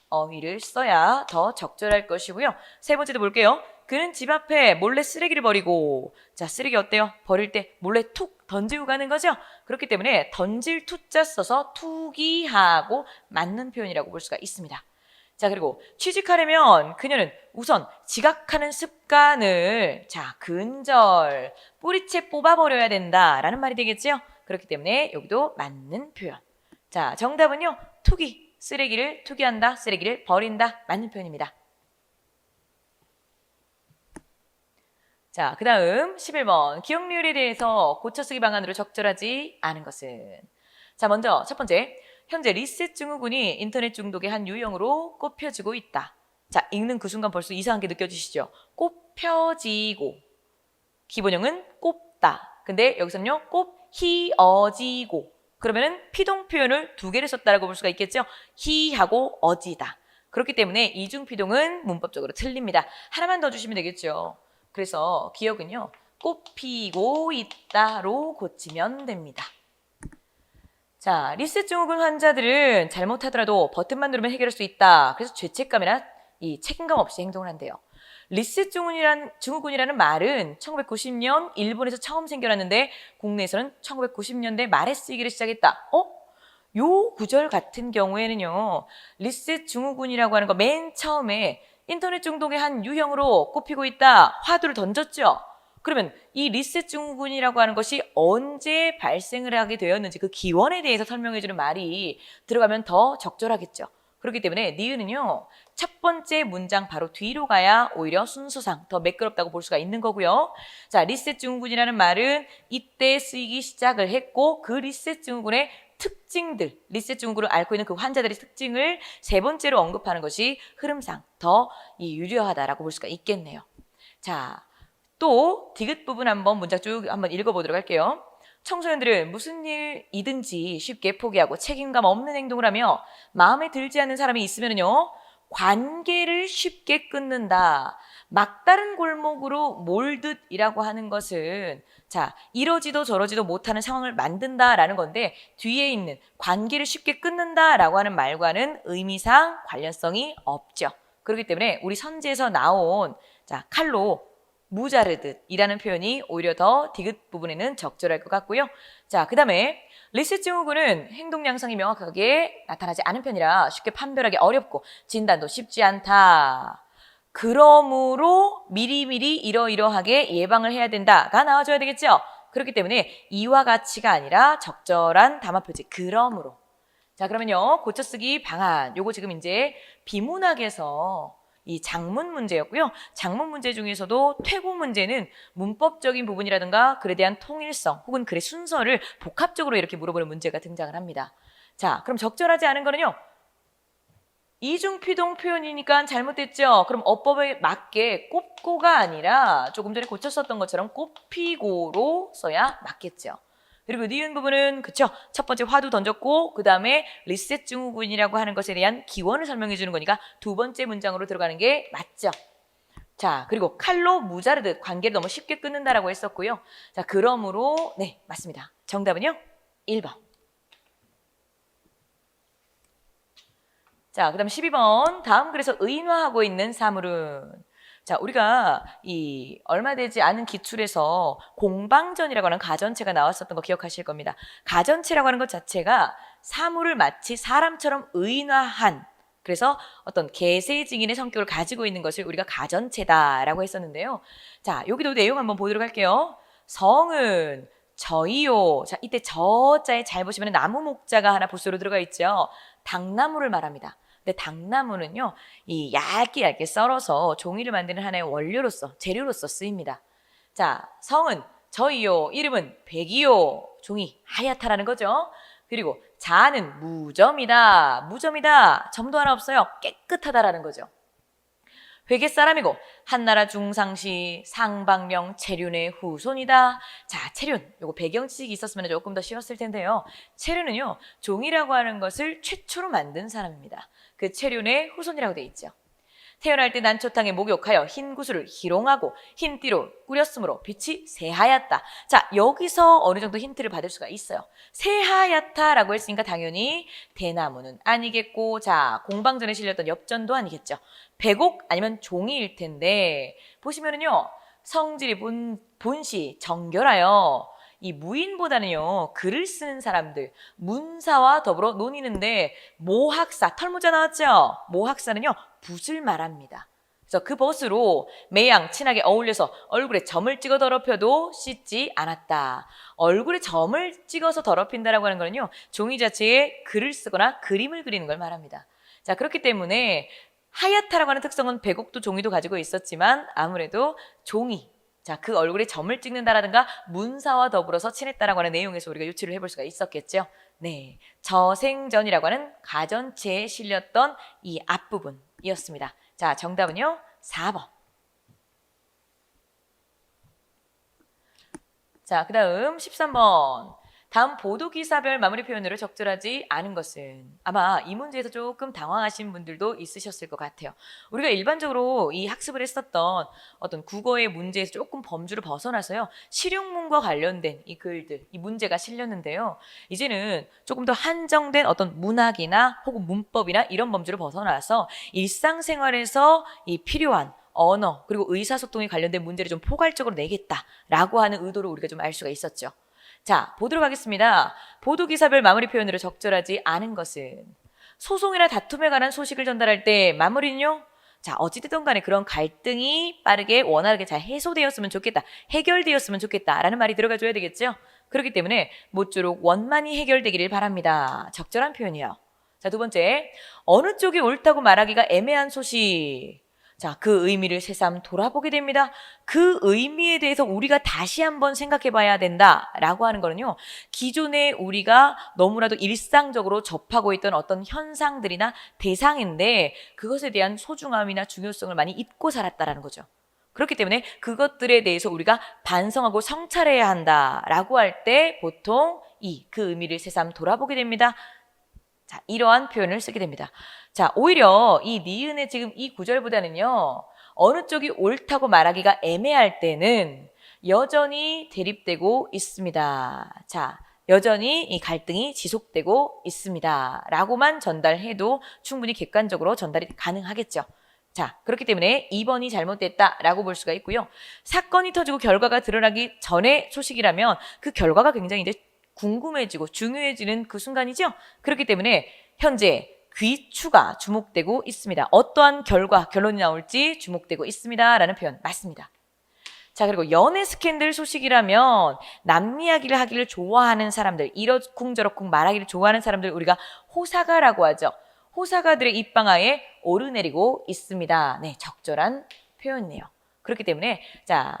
어휘를 써야 더 적절할 것이고요. 세 번째도 볼게요. 그는 집 앞에 몰래 쓰레기를 버리고, 자, 쓰레기 어때요? 버릴 때 몰래 툭 던지고 가는 거죠. 그렇기 때문에 던질 투자 써서 투기하고 맞는 표현이라고 볼 수가 있습니다. 자, 그리고 취직하려면 그녀는 우선 지각하는 습관을, 자, 근절, 뿌리채 뽑아버려야 된다라는 말이 되겠죠. 그렇기 때문에 여기도 맞는 표현. 자, 정답은요, 투기, 쓰레기를 투기한다, 쓰레기를 버린다, 맞는 표현입니다. 자, 그 다음 11번. 기억률에 대해서 고쳐쓰기 방안으로 적절하지 않은 것은? 자, 먼저 첫 번째. 현재 리셋 증후군이 인터넷 중독의 한 유형으로 꼽혀지고 있다. 자, 읽는 그 순간 벌써 이상한 게 느껴지시죠? 꼽혀지고. 기본형은 꼽다. 근데 여기서는요, 꼽히어지고. 그러면은 피동 표현을 두 개를 썼다라고 볼 수가 있겠죠? 히하고 어지다. 그렇기 때문에 이중 피동은 문법적으로 틀립니다. 하나만 더 주시면 되겠죠. 그래서 기억은요, 꼽히고 있다로 고치면 됩니다. 자, 리셋 증후군 환자들은 잘못하더라도 버튼만 누르면 해결할 수 있다. 그래서 죄책감이나 이 책임감 없이 행동을 한대요. 리셋 증후군이라는 말은 1990년 일본에서 처음 생겨났는데 국내에서는 1990년대 말에 쓰이기를 시작했다. 요 구절 같은 경우에는요, 리셋 증후군이라고 하는 거 맨 처음에 인터넷 중독의 한 유형으로 꼽히고 있다. 화두를 던졌죠. 그러면 이 리셋 증후군이라고 하는 것이 언제 발생을 하게 되었는지 그 기원에 대해서 설명해주는 말이 들어가면 더 적절하겠죠. 그렇기 때문에 니은은요, 첫 번째 문장 바로 뒤로 가야 오히려 순서상 더 매끄럽다고 볼 수가 있는 거고요. 자, 리셋 증후군이라는 말은 이때 쓰이기 시작을 했고, 그 리셋 증후군의 특징들, 리셋 증후군을 앓고 있는 그 환자들의 특징을 세 번째로 언급하는 것이 흐름상 더 유리하다라고 볼 수가 있겠네요. 자, 또 디귿 부분 한번 문장 쭉 한번 읽어보도록 할게요. 청소년들은 무슨 일이든지 쉽게 포기하고 책임감 없는 행동을 하며 마음에 들지 않는 사람이 있으면요, 관계를 쉽게 끊는다. 막다른 골목으로 몰듯이라고 하는 것은, 자, 이러지도 저러지도 못하는 상황을 만든다라는 건데, 뒤에 있는 관계를 쉽게 끊는다라고 하는 말과는 의미상 관련성이 없죠. 그렇기 때문에 우리 선지에서 나온, 자, 칼로 무자르듯이라는 표현이 오히려 더 디귿 부분에는 적절할 것 같고요. 자, 그 다음에 리셋 증후군은 행동 양상이 명확하게 나타나지 않은 편이라 쉽게 판별하기 어렵고 진단도 쉽지 않다. 그러므로 미리미리 이러이러하게 예방을 해야 된다가 나와줘야 되겠죠. 그렇기 때문에 이와 같이가 아니라 적절한 담화 표지 그러므로. 자, 그러면요, 고쳐쓰기 방안, 요거 지금 이제 비문학에서 이 장문 문제였고요. 장문 문제 중에서도 퇴고 문제는 문법적인 부분이라든가 글에 대한 통일성 혹은 글의 순서를 복합적으로 이렇게 물어보는 문제가 등장을 합니다. 자, 그럼 적절하지 않은 거는요, 이중피동 표현이니까 잘못됐죠. 그럼 어법에 맞게 꼽고가 아니라 조금 전에 고쳤었던 것처럼 꼽히고로 써야 맞겠죠. 그리고 니은 부분은 그쵸, 첫 번째 화두 던졌고 그 다음에 리셋 증후군이라고 하는 것에 대한 기원을 설명해 주는 거니까 두 번째 문장으로 들어가는 게 맞죠. 자, 그리고 칼로 무자르듯 관계를 너무 쉽게 끊는다라고 했었고요. 자, 그러므로 네, 맞습니다. 정답은요, 1번. 자, 그다음 12번. 다음 글에서 의인화하고 있는 사물은 자, 우리가 이 얼마 되지 않은 기출에서 공방전이라고 하는 가전체가 나왔었던 거 기억하실 겁니다. 가전체라고 하는 것 자체가 사물을 마치 사람처럼 의인화한 그래서 어떤 계세증인의 성격을 가지고 있는 것을 우리가 가전체다라고 했었는데요. 자, 여기도 내용 한번 보도록 할게요. 성은 저이요. 자, 이때 저자에 잘 보시면 나무 목자가 하나 부수로 들어가 있죠. 당나무를 말합니다. 근데 당나무는요, 이 얇게 썰어서 종이를 만드는 하나의 원료로서, 재료로서 쓰입니다. 자, 성은 저이요, 이름은 백이요, 종이 하얗다라는 거죠. 그리고 자는 무점이다, 무점이다, 점도 하나 없어요. 깨끗하다라는 거죠. 회계 사람이고 한나라 중상시 상방명 체륜의 후손이다. 자, 체륜. 요거 배경 지식이 있었으면 조금 더 쉬웠을 텐데요. 체륜은요, 종이라고 하는 것을 최초로 만든 사람입니다. 그 체륜의 후손이라고 돼 있죠. 태어날 때 난초탕에 목욕하여 흰 구슬을 희롱하고 흰띠로 꾸렸으므로 빛이 새하얗다. 자, 여기서 어느 정도 힌트를 받을 수가 있어요. 새하얗다라고 했으니까 당연히 대나무는 아니겠고, 자, 공방전에 실렸던 엽전도 아니겠죠. 백옥 아니면 종이일 텐데, 보시면은요, 성질이 본시 정결하여 이 무인보다는요, 글을 쓰는 사람들, 문사와 더불어 논의는데, 모학사, 털모자 나왔죠? 모학사는요, 붓을 말합니다. 그래서 그 붓으로 매양 친하게 어울려서 얼굴에 점을 찍어 더럽혀도 씻지 않았다. 얼굴에 점을 찍어서 더럽힌다라고 하는 거는요, 종이 자체에 글을 쓰거나 그림을 그리는 걸 말합니다. 자, 그렇기 때문에 하얗다라고 하는 특성은 백옥도 종이도 가지고 있었지만 아무래도 종이, 자, 그 얼굴에 점을 찍는다라든가 문사와 더불어서 친했다라고 하는 내용에서 우리가 유추를 해볼 수가 있었겠죠. 네, 저생전이라고 하는 가전체에 실렸던 이 앞부분이었습니다. 자, 정답은요, 4번. 자, 그 다음 13번. 다음 보도기사별 마무리 표현으로 적절하지 않은 것은 아마 이 문제에서 조금 당황하신 분들도 있으셨을 것 같아요. 우리가 일반적으로 이 학습을 했었던 어떤 국어의 문제에서 조금 범주를 벗어나서요. 실용문과 관련된 이 글들, 이 문제가 실렸는데요. 이제는 조금 더 한정된 어떤 문학이나 혹은 문법이나 이런 범주를 벗어나서 일상생활에서 이 필요한 언어 그리고 의사소통에 관련된 문제를 좀 포괄적으로 내겠다라고 하는 의도로 우리가 좀 알 수가 있었죠. 자, 보도록 하겠습니다. 보도기사별 마무리 표현으로 적절하지 않은 것은 소송이나 다툼에 관한 소식을 전달할 때 마무리는요. 자, 어찌됐든 간에 그런 갈등이 빠르게 원활하게 잘 해소되었으면 좋겠다. 해결되었으면 좋겠다라는 말이 들어가줘야 되겠죠. 그렇기 때문에 모쪼록 원만히 해결되기를 바랍니다. 적절한 표현이에요. 자, 두 번째. 어느 쪽이 옳다고 말하기가 애매한 소식. 자, 그 의미를 새삼 돌아보게 됩니다. 그 의미에 대해서 우리가 다시 한번 생각해 봐야 된다라고 하는 거는요. 기존에 우리가 너무나도 일상적으로 접하고 있던 어떤 현상들이나 대상인데 그것에 대한 소중함이나 중요성을 많이 잊고 살았다라는 거죠. 그렇기 때문에 그것들에 대해서 우리가 반성하고 성찰해야 한다라고 할 때 보통 그 의미를 새삼 돌아보게 됩니다. 자, 이러한 표현을 쓰게 됩니다. 자, 오히려 이 니은의 지금 이 구절보다는요, 어느 쪽이 옳다고 말하기가 애매할 때는 여전히 대립되고 있습니다. 자, 여전히 이 갈등이 지속되고 있습니다. 라고만 전달해도 충분히 객관적으로 전달이 가능하겠죠. 자, 그렇기 때문에 2번이 잘못됐다라고 볼 수가 있고요. 사건이 터지고 결과가 드러나기 전의 소식이라면 그 결과가 굉장히 이제 궁금해지고 중요해지는 그 순간이죠. 그렇기 때문에 현재 귀추가 주목되고 있습니다. 어떠한 결론이 나올지 주목되고 있습니다. 라는 표현 맞습니다. 자, 그리고 연애 스캔들 소식이라면 남 이야기를 하기를 좋아하는 사람들, 이러쿵저러쿵 말하기를 좋아하는 사람들 우리가 호사가라고 하죠. 호사가들의 입방아에 오르내리고 있습니다. 네, 적절한 표현이네요. 그렇기 때문에 자,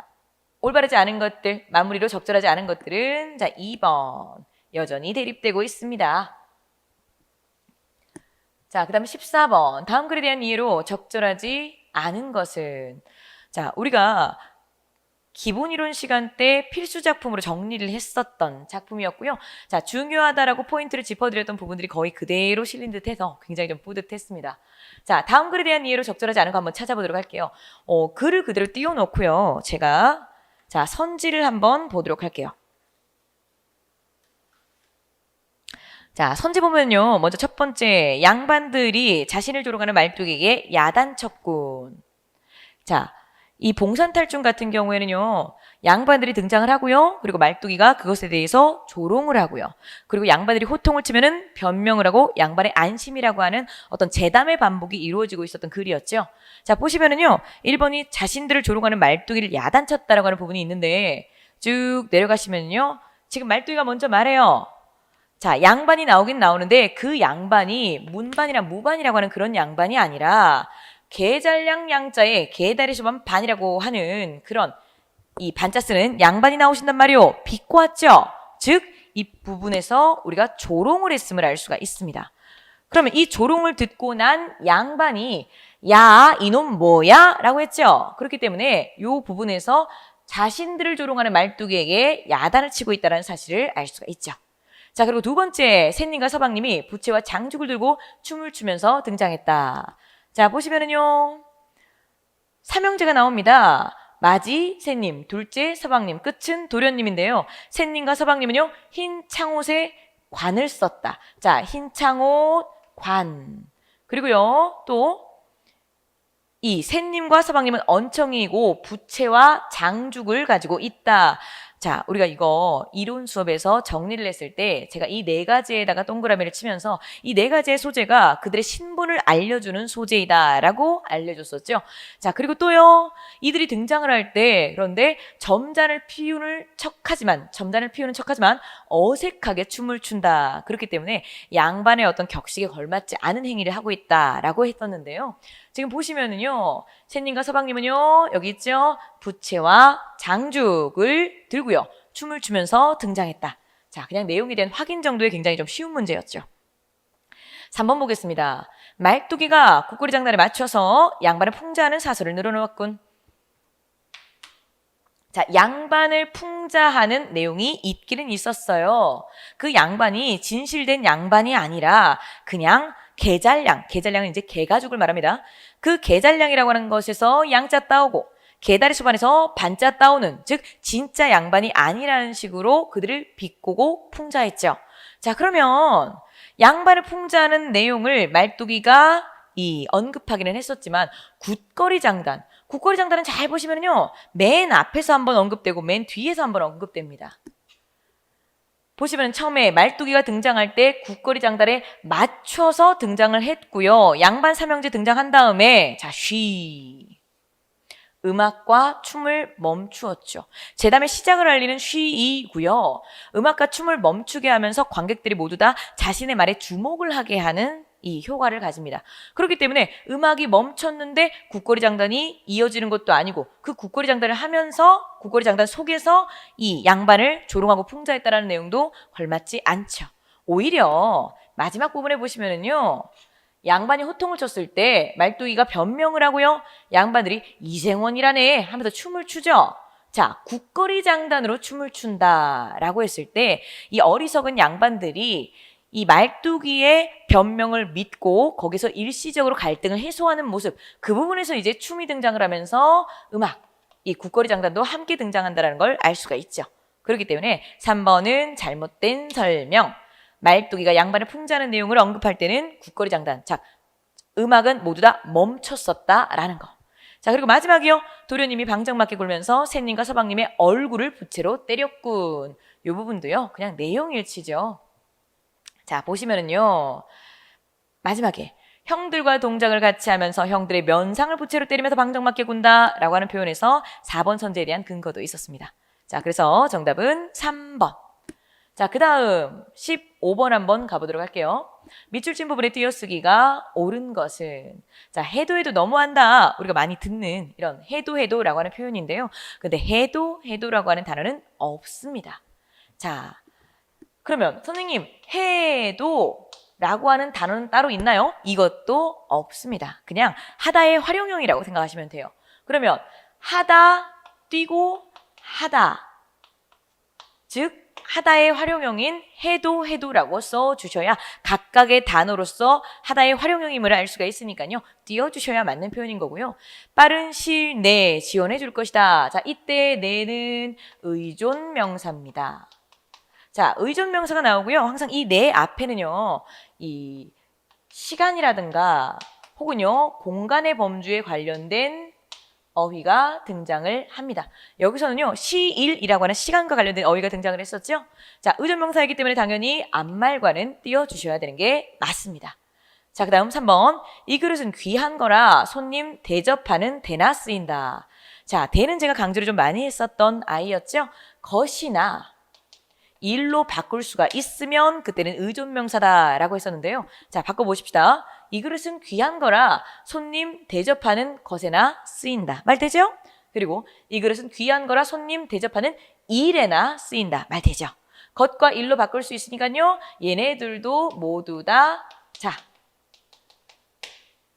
올바르지 않은 것들, 마무리로 적절하지 않은 것들은 자, 2번 여전히 대립되고 있습니다. 자, 그 다음 14번 다음 글에 대한 이해로 적절하지 않은 것은 자, 우리가 기본이론 시간 때 필수 작품으로 정리를 했었던 작품이었고요. 자, 중요하다라고 포인트를 짚어드렸던 부분들이 거의 그대로 실린 듯해서 굉장히 좀 뿌듯했습니다. 자, 다음 글에 대한 이해로 적절하지 않은 거 한번 찾아보도록 할게요. 글을 그대로 띄워놓고요. 제가 자, 선지를 한번 보도록 할게요. 자, 선지 보면요. 먼저 첫 번째, 양반들이 자신을 조롱하는 말뚝에게 야단쳤군. 자, 이 봉산탈중 같은 경우에는요, 양반들이 등장을 하고요. 그리고 말뚝이가 그것에 대해서 조롱을 하고요. 그리고 양반들이 호통을 치면은 변명을 하고 양반의 안심이라고 하는 어떤 재담의 반복이 이루어지고 있었던 글이었죠. 자, 보시면은요, 1번이 자신들을 조롱하는 말뚝이를 야단쳤다라고 하는 부분이 있는데 쭉 내려가시면요, 지금 말뚝이가 먼저 말해요. 자, 양반이 나오긴 나오는데 그 양반이 문반이랑 무반이라고 하는 그런 양반이 아니라 계잘량 양자에 계다리 수반 반이라고 하는 그런 이 반자 쓰는 양반이 나오신단 말이요. 비꼬 왔죠? 즉, 이 부분에서 우리가 조롱을 했음을 알 수가 있습니다. 그러면 이 조롱을 듣고 난 양반이 야, 이놈 뭐야? 라고 했죠. 그렇기 때문에 이 부분에서 자신들을 조롱하는 말뚝에게 야단을 치고 있다는 사실을 알 수가 있죠. 자, 그리고 두 번째, 샌님과 서방님이 부채와 장죽을 들고 춤을 추면서 등장했다. 자, 보시면은요, 삼형제가 나옵니다. 마지, 샌님, 둘째, 서방님, 끝은 도련님인데요. 샌님과 서방님은요, 흰 창옷에 관을 썼다. 자, 흰 창옷, 관. 그리고요, 또, 이 샌님과 서방님은 언청이고 부채와 장죽을 가지고 있다. 자, 우리가 이거 이론 수업에서 정리를 했을 때 제가 이 네 가지에다가 동그라미를 치면서 이 네 가지의 소재가 그들의 신분을 알려주는 소재이다라고 알려줬었죠. 자, 그리고 또요, 이들이 등장을 할 때 그런데 점잔을 피우는 척하지만 어색하게 춤을 춘다. 그렇기 때문에 양반의 어떤 격식에 걸맞지 않은 행위를 하고 있다라고 했었는데요. 지금 보시면은요, 샌님과 서방님은요, 여기 있죠? 부채와 장죽을 들고요, 춤을 추면서 등장했다. 자, 그냥 내용에 대한 확인 정도의 굉장히 좀 쉬운 문제였죠. 3번 보겠습니다. 말뚝이가 국거리 장단에 맞춰서 양반을 풍자하는 사설을 늘어놓았군. 자, 양반을 풍자하는 내용이 있기는 있었어요. 그 양반이 진실된 양반이 아니라 그냥 계잘량은 이제 개가죽을 말합니다. 그 계잘량이라고 하는 것에서 양자 따오고 계다리 수반에서 반자 따오는, 즉 진짜 양반이 아니라는 식으로 그들을 비꼬고 풍자했죠. 자, 그러면 양반을 풍자하는 내용을 말뚝이가 언급하기는 했었지만 국거리 장단은 잘 보시면요, 맨 앞에서 한번 언급되고 맨 뒤에서 한번 언급됩니다. 보시면 처음에 말뚝이가 등장할 때 국거리 장단에 맞춰서 등장을 했고요. 양반 삼형제 등장한 다음에 자, 음악과 춤을 멈추었죠. 제담의 시작을 알리는 쉬이고요. 음악과 춤을 멈추게 하면서 관객들이 모두 다 자신의 말에 주목을 하게 하는 이 효과를 가집니다. 그렇기 때문에 음악이 멈췄는데 국거리 장단이 이어지는 것도 아니고 그 국거리 장단을 하면서 국거리 장단 속에서 이 양반을 조롱하고 풍자했다라는 내용도 걸맞지 않죠. 오히려 마지막 부분에 보시면은요, 양반이 호통을 쳤을 때 말뚝이가 변명을 하고요, 양반들이 이생원이라네 하면서 춤을 추죠. 자, 국거리 장단으로 춤을 춘다라고 했을 때 이 어리석은 양반들이 이 말뚝이의 변명을 믿고 거기서 일시적으로 갈등을 해소하는 모습, 그 부분에서 이제 춤이 등장을 하면서 음악, 이 국거리 장단도 함께 등장한다는 걸 알 수가 있죠. 그렇기 때문에 3번은 잘못된 설명. 말뚝이가 양반을 풍자하는 내용을 언급할 때는 국거리 장단, 자, 음악은 모두 다 멈췄었다라는 거. 자, 그리고 마지막이요, 도련님이 방정맞게 굴면서 샌님과 서방님의 얼굴을 부채로 때렸군. 이 부분도요, 그냥 내용일치죠. 자, 보시면은요, 마지막에 형들과 동작을 같이 하면서 형들의 면상을 부채로 때리면서 방정맞게 군다 라고 하는 표현에서 4번 선제에 대한 근거도 있었습니다. 자, 그래서 정답은 3번. 자, 그 다음 15번 한번 가보도록 할게요. 밑줄 친 부분의 띄어쓰기가 옳은 것은, 자, 해도 너무한다, 우리가 많이 듣는 이런 해도라고 하는 표현인데요. 근데 해도라고 하는 단어는 없습니다. 자, 그러면 선생님, 해도라고 하는 단어는 따로 있나요? 이것도 없습니다. 그냥 하다의 활용형이라고 생각하시면 돼요. 그러면 하다, 뛰고 하다, 즉 하다의 활용형인 해도라고 써주셔야 각각의 단어로서 하다의 활용형임을 알 수가 있으니까요, 띄워주셔야 맞는 표현인 거고요. 빠른 시일 내에 지원해 줄 것이다. 자, 이때 내는 의존 명사입니다. 자, 의존명사가 나오고요. 항상 이 내 앞에는요, 이 시간이라든가 혹은요, 공간의 범주에 관련된 어휘가 등장을 합니다. 여기서는요, 시일이라고 하는 시간과 관련된 어휘가 등장을 했었죠. 자, 의존명사이기 때문에 당연히 앞말과는 띄워주셔야 되는 게 맞습니다. 자, 그 다음 3번. 이 그릇은 귀한 거라 손님 대접하는 대나 쓰인다. 자, 대는 제가 강조를 좀 많이 했었던 아이였죠. 것이나 일로 바꿀 수가 있으면 그때는 의존명사다라고 했었는데요. 자, 바꿔보십시다. 이 그릇은 귀한 거라 손님 대접하는 것에나 쓰인다. 말 되죠? 그리고 이 그릇은 귀한 거라 손님 대접하는 일에나 쓰인다. 말 되죠? 것과 일로 바꿀 수 있으니까요. 얘네들도 모두 다 자,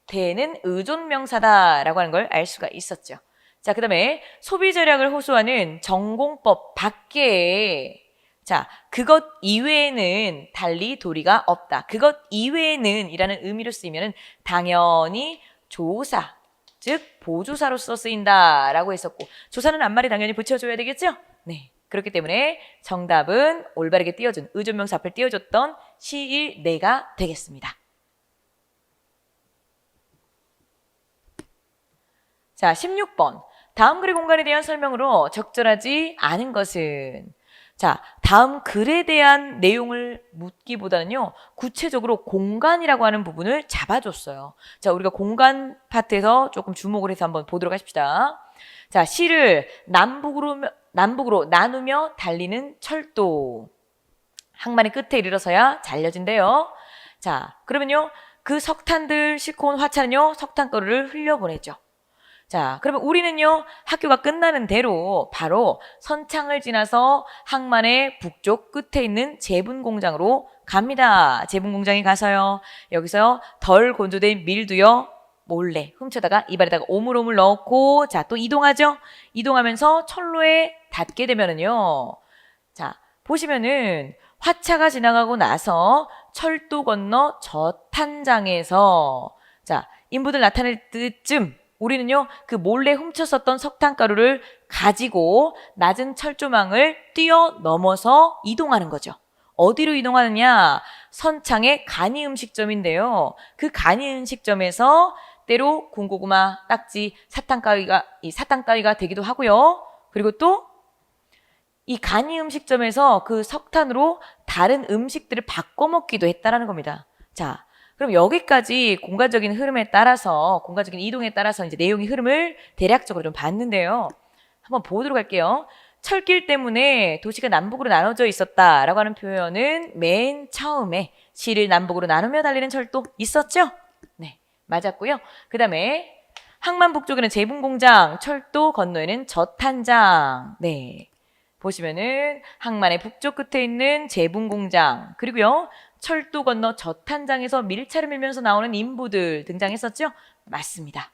대는 의존명사다라고 하는 걸 알 수가 있었죠. 자, 그 다음에 소비전략을 호소하는 전공법 밖에 자, 그것 이외에는 달리 도리가 없다. 그것 이외에는 이라는 의미로 쓰이면 당연히 조사, 즉 보조사로서 쓰인다라고 했었고 조사는 앞말에 당연히 붙여줘야 되겠죠? 네, 그렇기 때문에 정답은 올바르게 띄워준 의존명사 앞을 띄워줬던 시일 내가 되겠습니다. 자, 16번. 다음 글의 공간에 대한 설명으로 적절하지 않은 것은 자, 다음 글에 대한 내용을 묻기보다는요, 구체적으로 공간이라고 하는 부분을 잡아줬어요. 자, 우리가 공간 파트에서 조금 주목을 해서 한번 보도록 하십시다. 자, 시를 남북으로 나누며 달리는 철도. 항만의 끝에 이르러서야 잘려진대요. 자, 그러면요, 그 석탄들 싣고 온 화차는요, 석탄가루를 흘려보내죠. 자, 그러면 우리는요, 학교가 끝나는 대로 바로 선창을 지나서 항만의 북쪽 끝에 있는 제분공장으로 갑니다. 제분공장에 가서요, 여기서 덜 건조된 밀도요, 몰래 훔쳐다가 입안에다가 오물오물 넣고, 자, 또 이동하죠? 이동하면서 철로에 닿게 되면은요, 자, 보시면은 화차가 지나가고 나서 철도 건너 저탄장에서, 자, 인부들 나타날 때쯤, 우리는요, 그 몰래 훔쳤었던 석탄가루를 가지고 낮은 철조망을 뛰어넘어서 이동하는 거죠. 어디로 이동하느냐? 선창의 간이 음식점인데요. 그 간이 음식점에서 때로 군고구마, 딱지, 사탕가위가 되기도 하고요. 그리고 또 이 간이 음식점에서 그 석탄으로 다른 음식들을 바꿔 먹기도 했다라는 겁니다. 자, 그럼 여기까지 공간적인 흐름에 따라서, 공간적인 이동에 따라서 이제 내용의 흐름을 대략적으로 좀 봤는데요. 한번 보도록 할게요. 철길 때문에 도시가 남북으로 나눠져 있었다라고 하는 표현은 맨 처음에 시를 남북으로 나누며 달리는 철도 있었죠? 네, 맞았고요. 그 다음에 항만 북쪽에는 제분공장, 철도 건너에는 저탄장. 네, 보시면은 항만의 북쪽 끝에 있는 제분공장, 그리고요, 철도 건너 저탄장에서 밀차를 밀면서 나오는 인부들 등장했었죠? 맞습니다.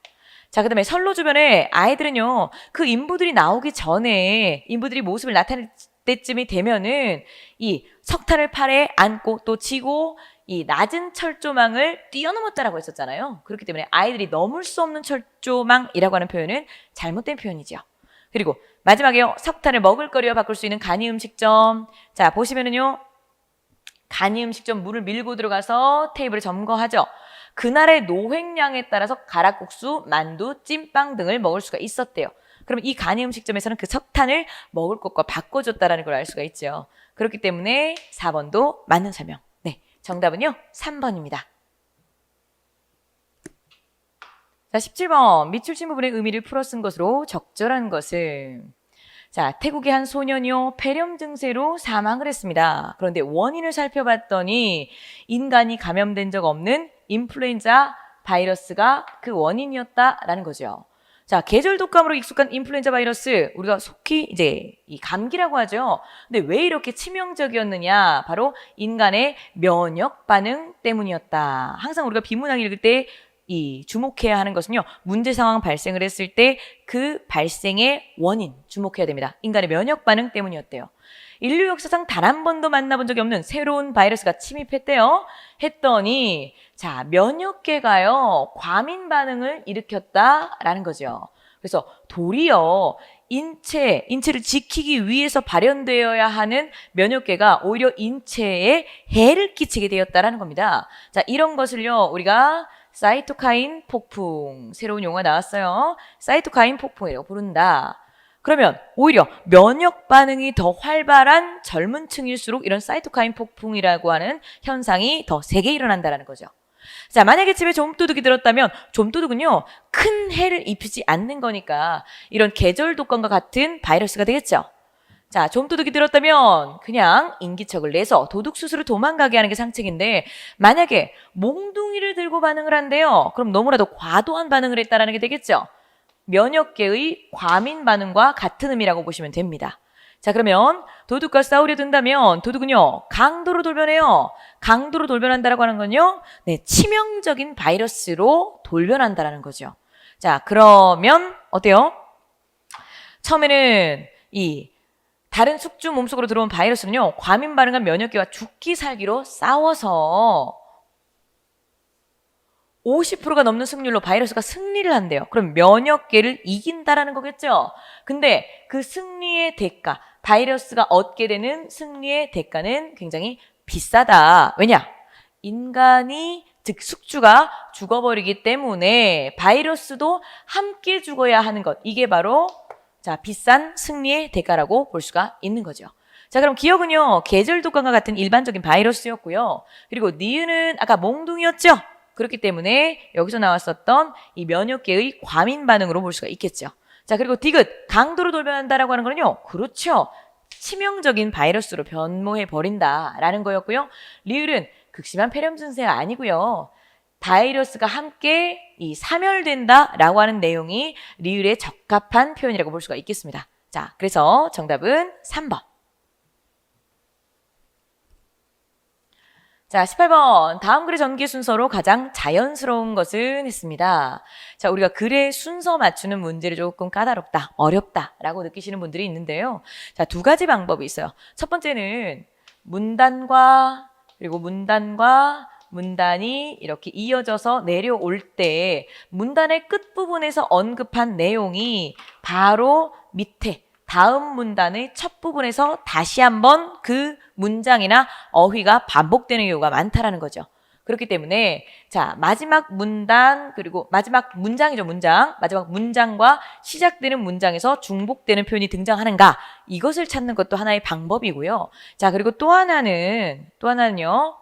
자, 그 다음에 선로 주변에 아이들은요, 그 인부들이 나오기 전에 인부들이 모습을 나타낼 때쯤이 되면은 이 석탄을 팔에 안고 또 지고 이 낮은 철조망을 뛰어넘었다라고 했었잖아요. 그렇기 때문에 아이들이 넘을 수 없는 철조망이라고 하는 표현은 잘못된 표현이죠. 그리고 마지막에요, 석탄을 먹을거리와 바꿀 수 있는 간이 음식점. 자, 보시면은요, 간이 음식점 문을 밀고 들어가서 테이블을 점거하죠. 그날의 노획량에 따라서 가락국수, 만두, 찐빵 등을 먹을 수가 있었대요. 그럼 이 간이 음식점에서는 그 석탄을 먹을 것과 바꿔줬다는 걸 알 수가 있죠. 그렇기 때문에 4번도 맞는 설명. 네, 정답은요 3번입니다. 자, 17번. 밑 출신 부분의 의미를 풀어 쓴 것으로 적절한 것은 자, 태국의 한 소년이요, 폐렴 증세로 사망을 했습니다. 그런데 원인을 살펴봤더니 인간이 감염된 적 없는 인플루엔자 바이러스가 그 원인이었다라는 거죠. 자, 계절 독감으로 익숙한 인플루엔자 바이러스, 우리가 속히 이제 이 감기라고 하죠. 근데 왜 이렇게 치명적이었느냐? 바로 인간의 면역 반응 때문이었다. 항상 우리가 비문학 읽을 때 이 주목해야 하는 것은요, 문제 상황 발생을 했을 때 그 발생의 원인 주목해야 됩니다. 인간의 면역 반응 때문이었대요. 인류 역사상 단 한 번도 만나본 적이 없는 새로운 바이러스가 침입했대요. 했더니 자, 면역계가요, 과민 반응을 일으켰다라는 거죠. 그래서 도리어 인체를 지키기 위해서 발현되어야 하는 면역계가 오히려 인체에 해를 끼치게 되었다라는 겁니다. 자, 이런 것을요, 우리가 사이토카인 폭풍, 새로운 용어가 나왔어요. 사이토카인 폭풍이라고 부른다. 그러면 오히려 면역 반응이 더 활발한 젊은 층일수록 이런 사이토카인 폭풍이라고 하는 현상이 더 세게 일어난다는 거죠. 자, 만약에 집에 좀도둑이 들었다면 좀도둑은요, 큰 해를 입히지 않는 거니까 이런 계절 독감과 같은 바이러스가 되겠죠. 자, 좀도둑이 들었다면 그냥 인기척을 내서 도둑 스스로 도망가게 하는 게 상책인데, 만약에 몽둥이를 들고 반응을 한대요. 그럼 너무나도 과도한 반응을 했다라는 게 되겠죠. 면역계의 과민 반응과 같은 의미라고 보시면 됩니다. 자, 그러면 도둑과 싸우려 든다면 도둑은요, 강도로 돌변해요. 강도로 돌변한다라고 하는 건요, 네, 치명적인 바이러스로 돌변한다라는 거죠. 자, 그러면 어때요? 처음에는 이 다른 숙주 몸속으로 들어온 바이러스는요, 과민 반응한 면역계와 죽기 살기로 싸워서 50%가 넘는 승률로 바이러스가 승리를 한대요. 그럼 면역계를 이긴다라는 거겠죠? 근데 그 승리의 대가, 바이러스가 얻게 되는 승리의 대가는 굉장히 비싸다. 왜냐? 인간이, 즉 숙주가 죽어버리기 때문에 바이러스도 함께 죽어야 하는 것. 이게 바로 자, 비싼 승리의 대가라고 볼 수가 있는 거죠. 자, 그럼 기억은요, 계절 독감과 같은 일반적인 바이러스였고요. 그리고 니은은 아까 몽둥이였죠? 그렇기 때문에 여기서 나왔었던 이 면역계의 과민 반응으로 볼 수가 있겠죠. 자, 그리고 디귿, 강도로 돌변한다라고 하는 거는요, 그렇죠. 치명적인 바이러스로 변모해 버린다라는 거였고요. 리을은 극심한 폐렴 증세가 아니고요. 바이러스가 함께 이 사멸된다라고 하는 내용이 리을에 적합한 표현이라고 볼 수가 있겠습니다. 자, 그래서 정답은 3번. 자, 18번. 다음 글의 전개 순서로 가장 자연스러운 것은 했습니다. 자, 우리가 글의 순서 맞추는 문제를 조금 까다롭다, 어렵다라고 느끼시는 분들이 있는데요. 자, 두 가지 방법이 있어요. 첫 번째는 문단과 그리고 문단이 이렇게 이어져서 내려올 때 문단의 끝부분에서 언급한 내용이 바로 밑에 다음 문단의 첫 부분에서 다시 한번 그 문장이나 어휘가 반복되는 경우가 많다라는 거죠. 그렇기 때문에 자, 마지막 문단 그리고 마지막 문장이죠, 문장. 마지막 문장과 시작되는 문장에서 중복되는 표현이 등장하는가, 이것을 찾는 것도 하나의 방법이고요. 자, 그리고 또 하나는요.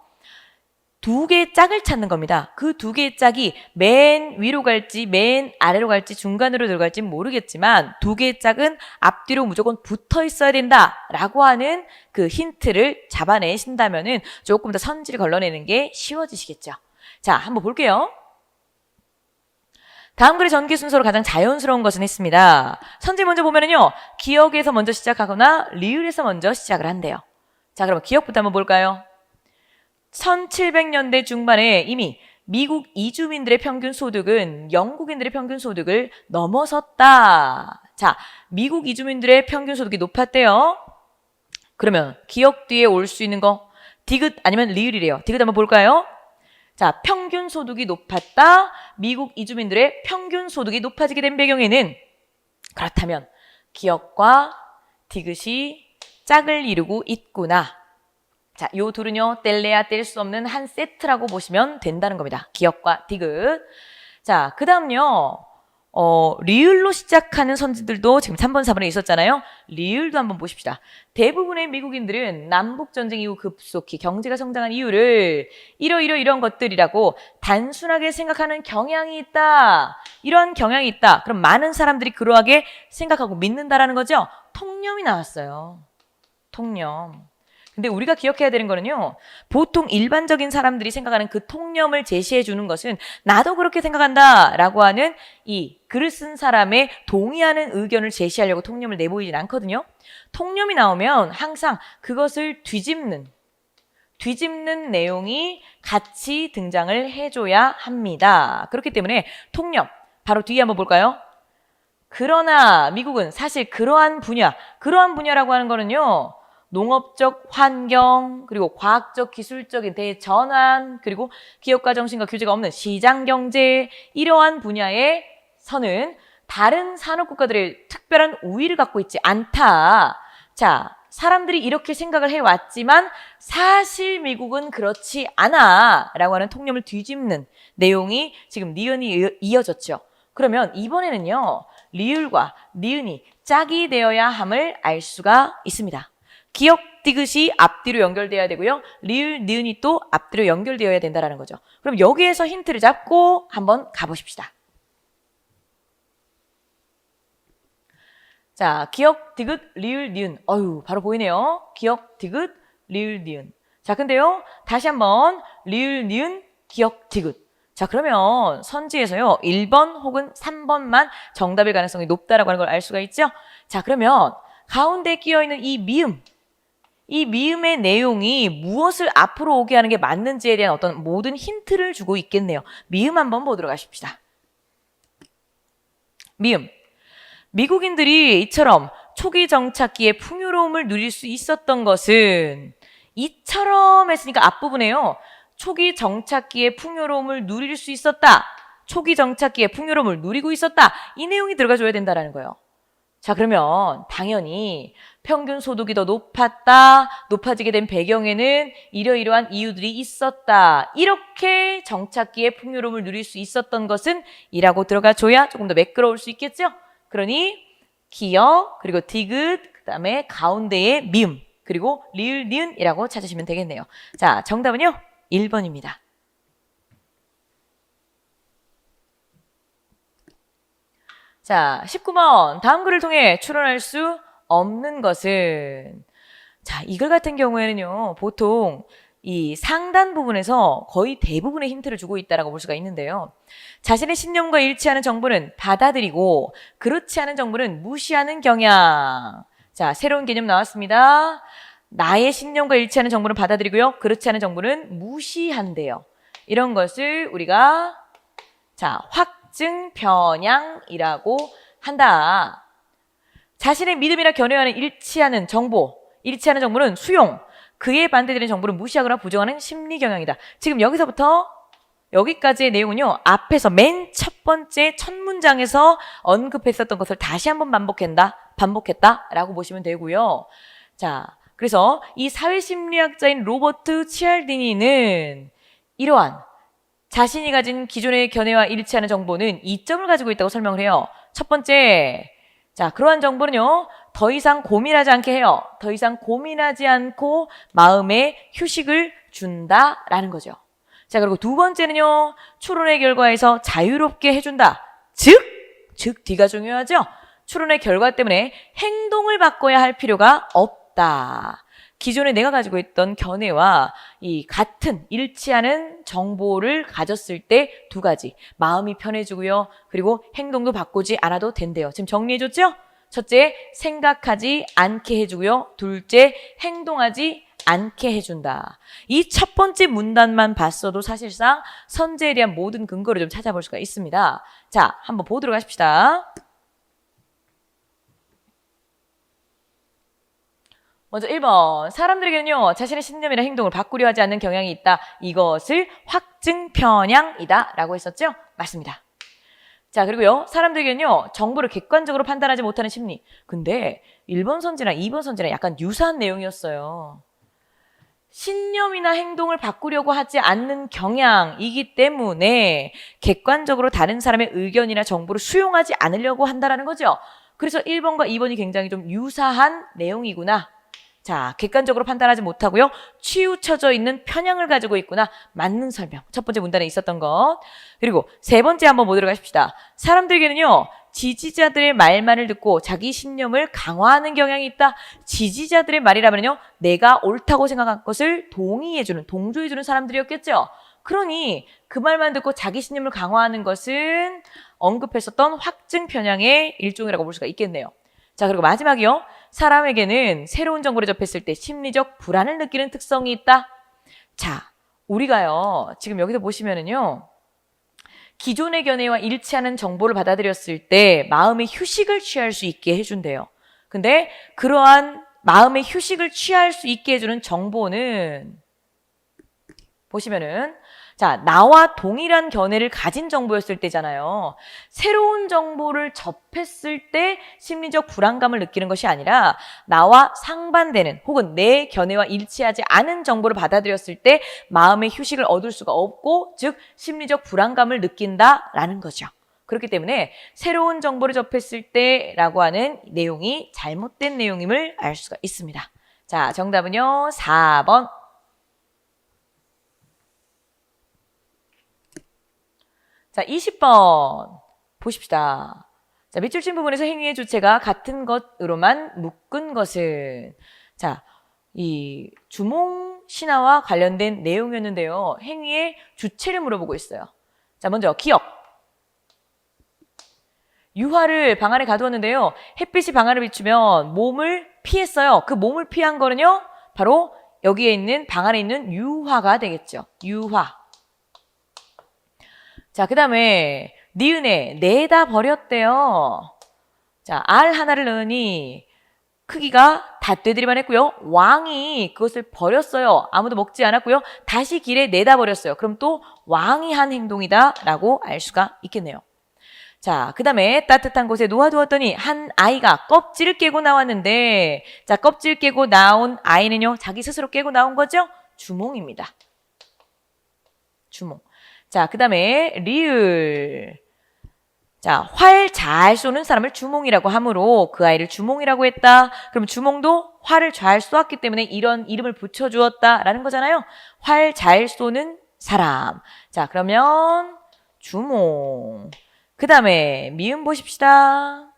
두 개의 짝을 찾는 겁니다. 그 두 개의 짝이 맨 위로 갈지 맨 아래로 갈지 중간으로 들어갈지 모르겠지만 두 개의 짝은 앞뒤로 무조건 붙어 있어야 된다라고 하는 그 힌트를 잡아내신다면은 조금 더 선지를 걸러내는 게 쉬워지시겠죠. 자, 한번 볼게요. 다음 글의 전개 순서로 가장 자연스러운 것은 했습니다. 선지 먼저 보면은요, 기역에서 먼저 시작하거나 리을에서 먼저 시작을 한대요. 자, 그럼 기역부터 한번 볼까요? 1700년대 중반에 이미 미국 이주민들의 평균 소득은 영국인들의 평균 소득을 넘어섰다. 자, 미국 이주민들의 평균 소득이 높았대요. 그러면 기역 뒤에 올 수 있는 거 디귿 아니면 리을이래요. 디귿 한번 볼까요? 자, 평균 소득이 높았다. 미국 이주민들의 평균 소득이 높아지게 된 배경에는, 그렇다면 기역과 디귿이 짝을 이루고 있구나. 자, 요 둘은요, 뗄래야 뗄 수 없는 한 세트라고 보시면 된다는 겁니다. 기역과 디귿. 자, 그 다음요, 리을로 시작하는 선지들도 지금 3번, 4번에 있었잖아요. 리을도 한번 보십시다. 대부분의 미국인들은 남북전쟁 이후 급속히 경제가 성장한 이유를 이런 것들이라고 단순하게 생각하는 경향이 있다. 이러한 경향이 있다. 그럼 많은 사람들이 그러하게 생각하고 믿는다라는 거죠. 통념이 나왔어요. 통념. 근데 우리가 기억해야 되는 거는요, 보통 일반적인 사람들이 생각하는 그 통념을 제시해 주는 것은 나도 그렇게 생각한다 라고 하는 이 글을 쓴 사람의 동의하는 의견을 제시하려고 통념을 내보이진 않거든요. 통념이 나오면 항상 그것을 뒤집는 내용이 같이 등장을 해줘야 합니다. 그렇기 때문에 통념, 바로 뒤에 한번 볼까요? 그러나 미국은 사실 그러한 분야라고 하는 거는요, 농업적 환경, 그리고 과학적 기술적인 대전환, 그리고 기업가 정신과 규제가 없는 시장 경제, 이러한 분야에서는 다른 산업국가들의 특별한 우위를 갖고 있지 않다. 자, 사람들이 이렇게 생각을 해왔지만 사실 미국은 그렇지 않아 라고 하는 통념을 뒤집는 내용이 지금 니은이 이어졌죠. 그러면 이번에는요, 리을과 니은이 짝이 되어야 함을 알 수가 있습니다. 기역, 디귿이 앞뒤로 연결돼야 되고요. 리을, 니은이 또 앞뒤로 연결되어야 된다는 거죠. 그럼 여기에서 힌트를 잡고 한번 가보십시다. 자, 기역, 디귿, 리을, 니은. 바로 보이네요. 기역, 디귿, 리을, 니은. 자, 근데요, 다시 한번 리을, 니은, 기역, 디귿. 자, 그러면 선지에서요, 1번 혹은 3번만 정답일 가능성이 높다라고 하는 걸 알 수가 있죠? 자, 그러면 가운데 끼어있는 이 미음의 내용이 무엇을 앞으로 오게 하는 게 맞는지에 대한 어떤 모든 힌트를 주고 있겠네요. 미음 한번 보도록 하십시다. 미음. 미국인들이 이처럼 초기 정착기의 풍요로움을 누릴 수 있었던 것은 이처럼 했으니까 앞부분에요. 초기 정착기의 풍요로움을 누릴 수 있었다. 초기 정착기의 풍요로움을 누리고 있었다. 이 내용이 들어가줘야 된다는 거예요. 자, 그러면 당연히 평균 소득이 더 높아지게 된 배경에는 이러이러한 이유들이 있었다. 이렇게 정착기의 풍요로움을 누릴 수 있었던 것은 이라고 들어가줘야 조금 더 매끄러울 수 있겠죠? 그러니 기역, 그리고 디귿, 그 다음에 가운데에 미음, 그리고 리을, 니은이라고 찾으시면 되겠네요. 자, 정답은요, 1번입니다. 자, 19번. 다음 글을 통해 추론할 수 없는 것은, 자, 이글 같은 경우에는요, 보통 이 상단 부분에서 거의 대부분의 힌트를 주고 있다라고 볼 수가 있는데요. 자신의 신념과 일치하는 정보는 받아들이고 그렇지 않은 정보는 무시하는 경향. 자, 새로운 개념 나왔습니다. 나의 신념과 일치하는 정보는 받아들이고요. 그렇지 않은 정보는 무시한대요. 이런 것을 우리가 자, 확증 편향이라고 한다. 자신의 믿음이나 견해와는 일치하는 정보는 수용. 그에 반대되는 정보를 무시하거나 부정하는 심리 경향이다. 지금 여기서부터 여기까지의 내용은요, 앞에서 맨 첫 번째 첫 문장에서 언급했었던 것을 다시 한번 반복했다라고 보시면 되고요. 자, 그래서 이 사회심리학자인 로버트 치알디니는 이러한 자신이 가진 기존의 견해와 일치하는 정보는 이점을 가지고 있다고 설명을 해요. 첫 번째, 자, 그러한 정보는요, 더 이상 고민하지 않게 해요. 더 이상 고민하지 않고 마음에 휴식을 준다라는 거죠. 자, 그리고 두 번째는요, 추론의 결과에서 자유롭게 해준다. 즉 D가 중요하죠. 추론의 결과 때문에 행동을 바꿔야 할 필요가 없다. 기존에 내가 가지고 있던 견해와 이 같은 일치하는 정보를 가졌을 때 두 가지. 마음이 편해지고요. 그리고 행동도 바꾸지 않아도 된대요. 지금 정리해줬죠? 첫째, 생각하지 않게 해주고요. 둘째, 행동하지 않게 해준다. 이 첫 번째 문단만 봤어도 사실상 선제에 대한 모든 근거를 좀 찾아볼 수가 있습니다. 자, 한번 보도록 하십시다. 먼저 1번. 사람들에게는요, 자신의 신념이나 행동을 바꾸려 하지 않는 경향이 있다. 이것을 확증 편향이다. 라고 했었죠? 맞습니다. 자, 그리고요, 사람들에게는요, 정보를 객관적으로 판단하지 못하는 심리. 근데 1번 선지랑 2번 선지랑 약간 유사한 내용이었어요. 신념이나 행동을 바꾸려고 하지 않는 경향이기 때문에 객관적으로 다른 사람의 의견이나 정보를 수용하지 않으려고 한다는 거죠. 그래서 1번과 2번이 굉장히 좀 유사한 내용이구나. 자, 객관적으로 판단하지 못하고요. 치우쳐져 있는 편향을 가지고 있구나. 맞는 설명. 첫 번째 문단에 있었던 것. 그리고 세 번째 한번 보도록 하십시다. 사람들에게는요, 지지자들의 말만을 듣고 자기 신념을 강화하는 경향이 있다. 지지자들의 말이라면요, 내가 옳다고 생각한 것을 동조해주는 사람들이었겠죠. 그러니 그 말만 듣고 자기 신념을 강화하는 것은 언급했었던 확증 편향의 일종이라고 볼 수가 있겠네요. 자, 그리고 마지막이요. 사람에게는 새로운 정보를 접했을 때 심리적 불안을 느끼는 특성이 있다. 자, 우리가요, 지금 여기서 보시면은요, 기존의 견해와 일치하는 정보를 받아들였을 때 마음의 휴식을 취할 수 있게 해준대요. 근데 그러한 마음의 휴식을 취할 수 있게 해주는 정보는 보시면은 자, 나와 동일한 견해를 가진 정보였을 때잖아요. 새로운 정보를 접했을 때 심리적 불안감을 느끼는 것이 아니라 나와 상반되는 혹은 내 견해와 일치하지 않은 정보를 받아들였을 때 마음의 휴식을 얻을 수가 없고 즉 심리적 불안감을 느낀다라는 거죠. 그렇기 때문에 새로운 정보를 접했을 때라고 하는 내용이 잘못된 내용임을 알 수가 있습니다. 자, 정답은요. 4번. 자, 20번 보십시다. 자, 밑줄 친 부분에서 행위의 주체가 같은 것으로만 묶은 것은 자, 이 주몽 신화와 관련된 내용이었는데요. 행위의 주체를 물어보고 있어요. 자, 먼저 기억. 유화를 방 안에 가두었는데요. 햇빛이 방 안을 비추면 몸을 피했어요. 그 몸을 피한 거는요. 바로 여기에 있는 방 안에 있는 유화가 되겠죠. 유화. 자, 그 다음에 니은에 내다 버렸대요. 자, 알 하나를 넣으니 크기가 닷되들이만 했고요. 왕이 그것을 버렸어요. 아무도 먹지 않았고요. 다시 길에 내다 버렸어요. 그럼 또 왕이 한 행동이다 라고 알 수가 있겠네요. 자, 그 다음에 따뜻한 곳에 놓아두었더니 한 아이가 껍질을 깨고 나왔는데 자, 껍질 깨고 나온 아이는요. 자기 스스로 깨고 나온 거죠? 주몽입니다. 주몽. 자, 그 다음에 리을. 자, 활 잘 쏘는 사람을 주몽이라고 하므로 그 아이를 주몽이라고 했다. 그럼 주몽도 활을 잘 쏘았기 때문에 이런 이름을 붙여주었다라는 거잖아요. 활 잘 쏘는 사람. 자, 그러면 주몽. 그 다음에 미음 보십시다.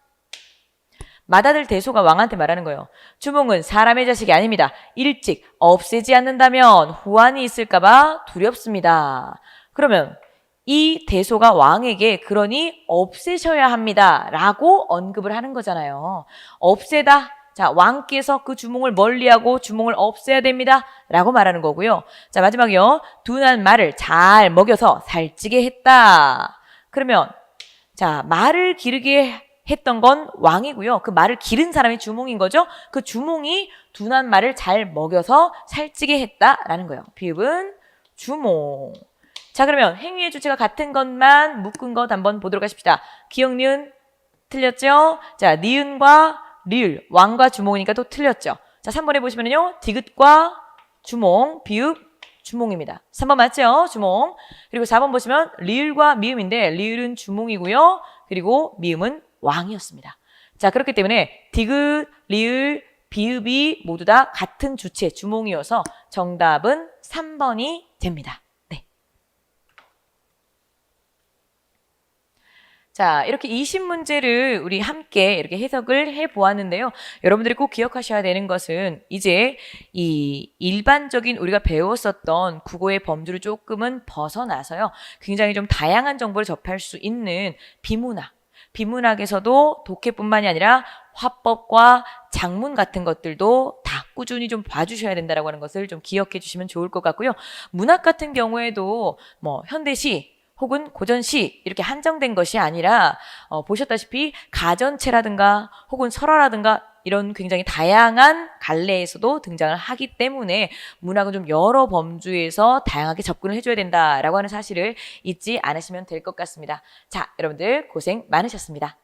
맏아들 대소가 왕한테 말하는 거예요. 주몽은 사람의 자식이 아닙니다. 일찍 없애지 않는다면 후환이 있을까봐 두렵습니다. 그러면 이 대소가 왕에게 그러니 없애셔야 합니다 라고 언급을 하는 거잖아요. 없애다. 자, 왕께서 그 주몽을 멀리하고 주몽을 없애야 됩니다 라고 말하는 거고요. 자, 마지막이요. 둔한 말을 잘 먹여서 살찌게 했다. 그러면 자, 말을 기르게 했던 건 왕이고요. 그 말을 기른 사람이 주몽인 거죠. 그 주몽이 둔한 말을 잘 먹여서 살찌게 했다라는 거예요. 비읍은 주몽. 자, 그러면 행위의 주체가 같은 것만 묶은 것 한번 보도록 하십시다. 기역, 니은 틀렸죠? 자, 니은과 리을, 왕과 주몽이니까 또 틀렸죠? 자, 3번에 보시면요. 디귿과 주몽, 비읍, 주몽입니다. 3번 맞죠? 주몽. 그리고 4번 보시면 리을과 미음인데 리을은 주몽이고요. 그리고 미음은 왕이었습니다. 자, 그렇기 때문에 디귿, 리을, 비읍이 모두 다 같은 주체 주몽이어서 정답은 3번이 됩니다. 네. 자, 이렇게 20문제를 우리 함께 이렇게 해석을 해보았는데요. 여러분들이 꼭 기억하셔야 되는 것은 이제 이 일반적인 우리가 배웠었던 국어의 범주를 조금은 벗어나서요. 굉장히 좀 다양한 정보를 접할 수 있는 비문학. 비문학에서도 독해뿐만이 아니라 화법과 작문 같은 것들도 다 꾸준히 좀 봐주셔야 된다라고 하는 것을 좀 기억해 주시면 좋을 것 같고요. 문학 같은 경우에도 뭐 현대시 혹은 고전시 이렇게 한정된 것이 아니라 보셨다시피 가전체라든가 혹은 설화라든가 이런 굉장히 다양한 갈래에서도 등장을 하기 때문에 문학은 좀 여러 범주에서 다양하게 접근을 해줘야 된다라고 하는 사실을 잊지 않으시면 될 것 같습니다. 자, 여러분들 고생 많으셨습니다.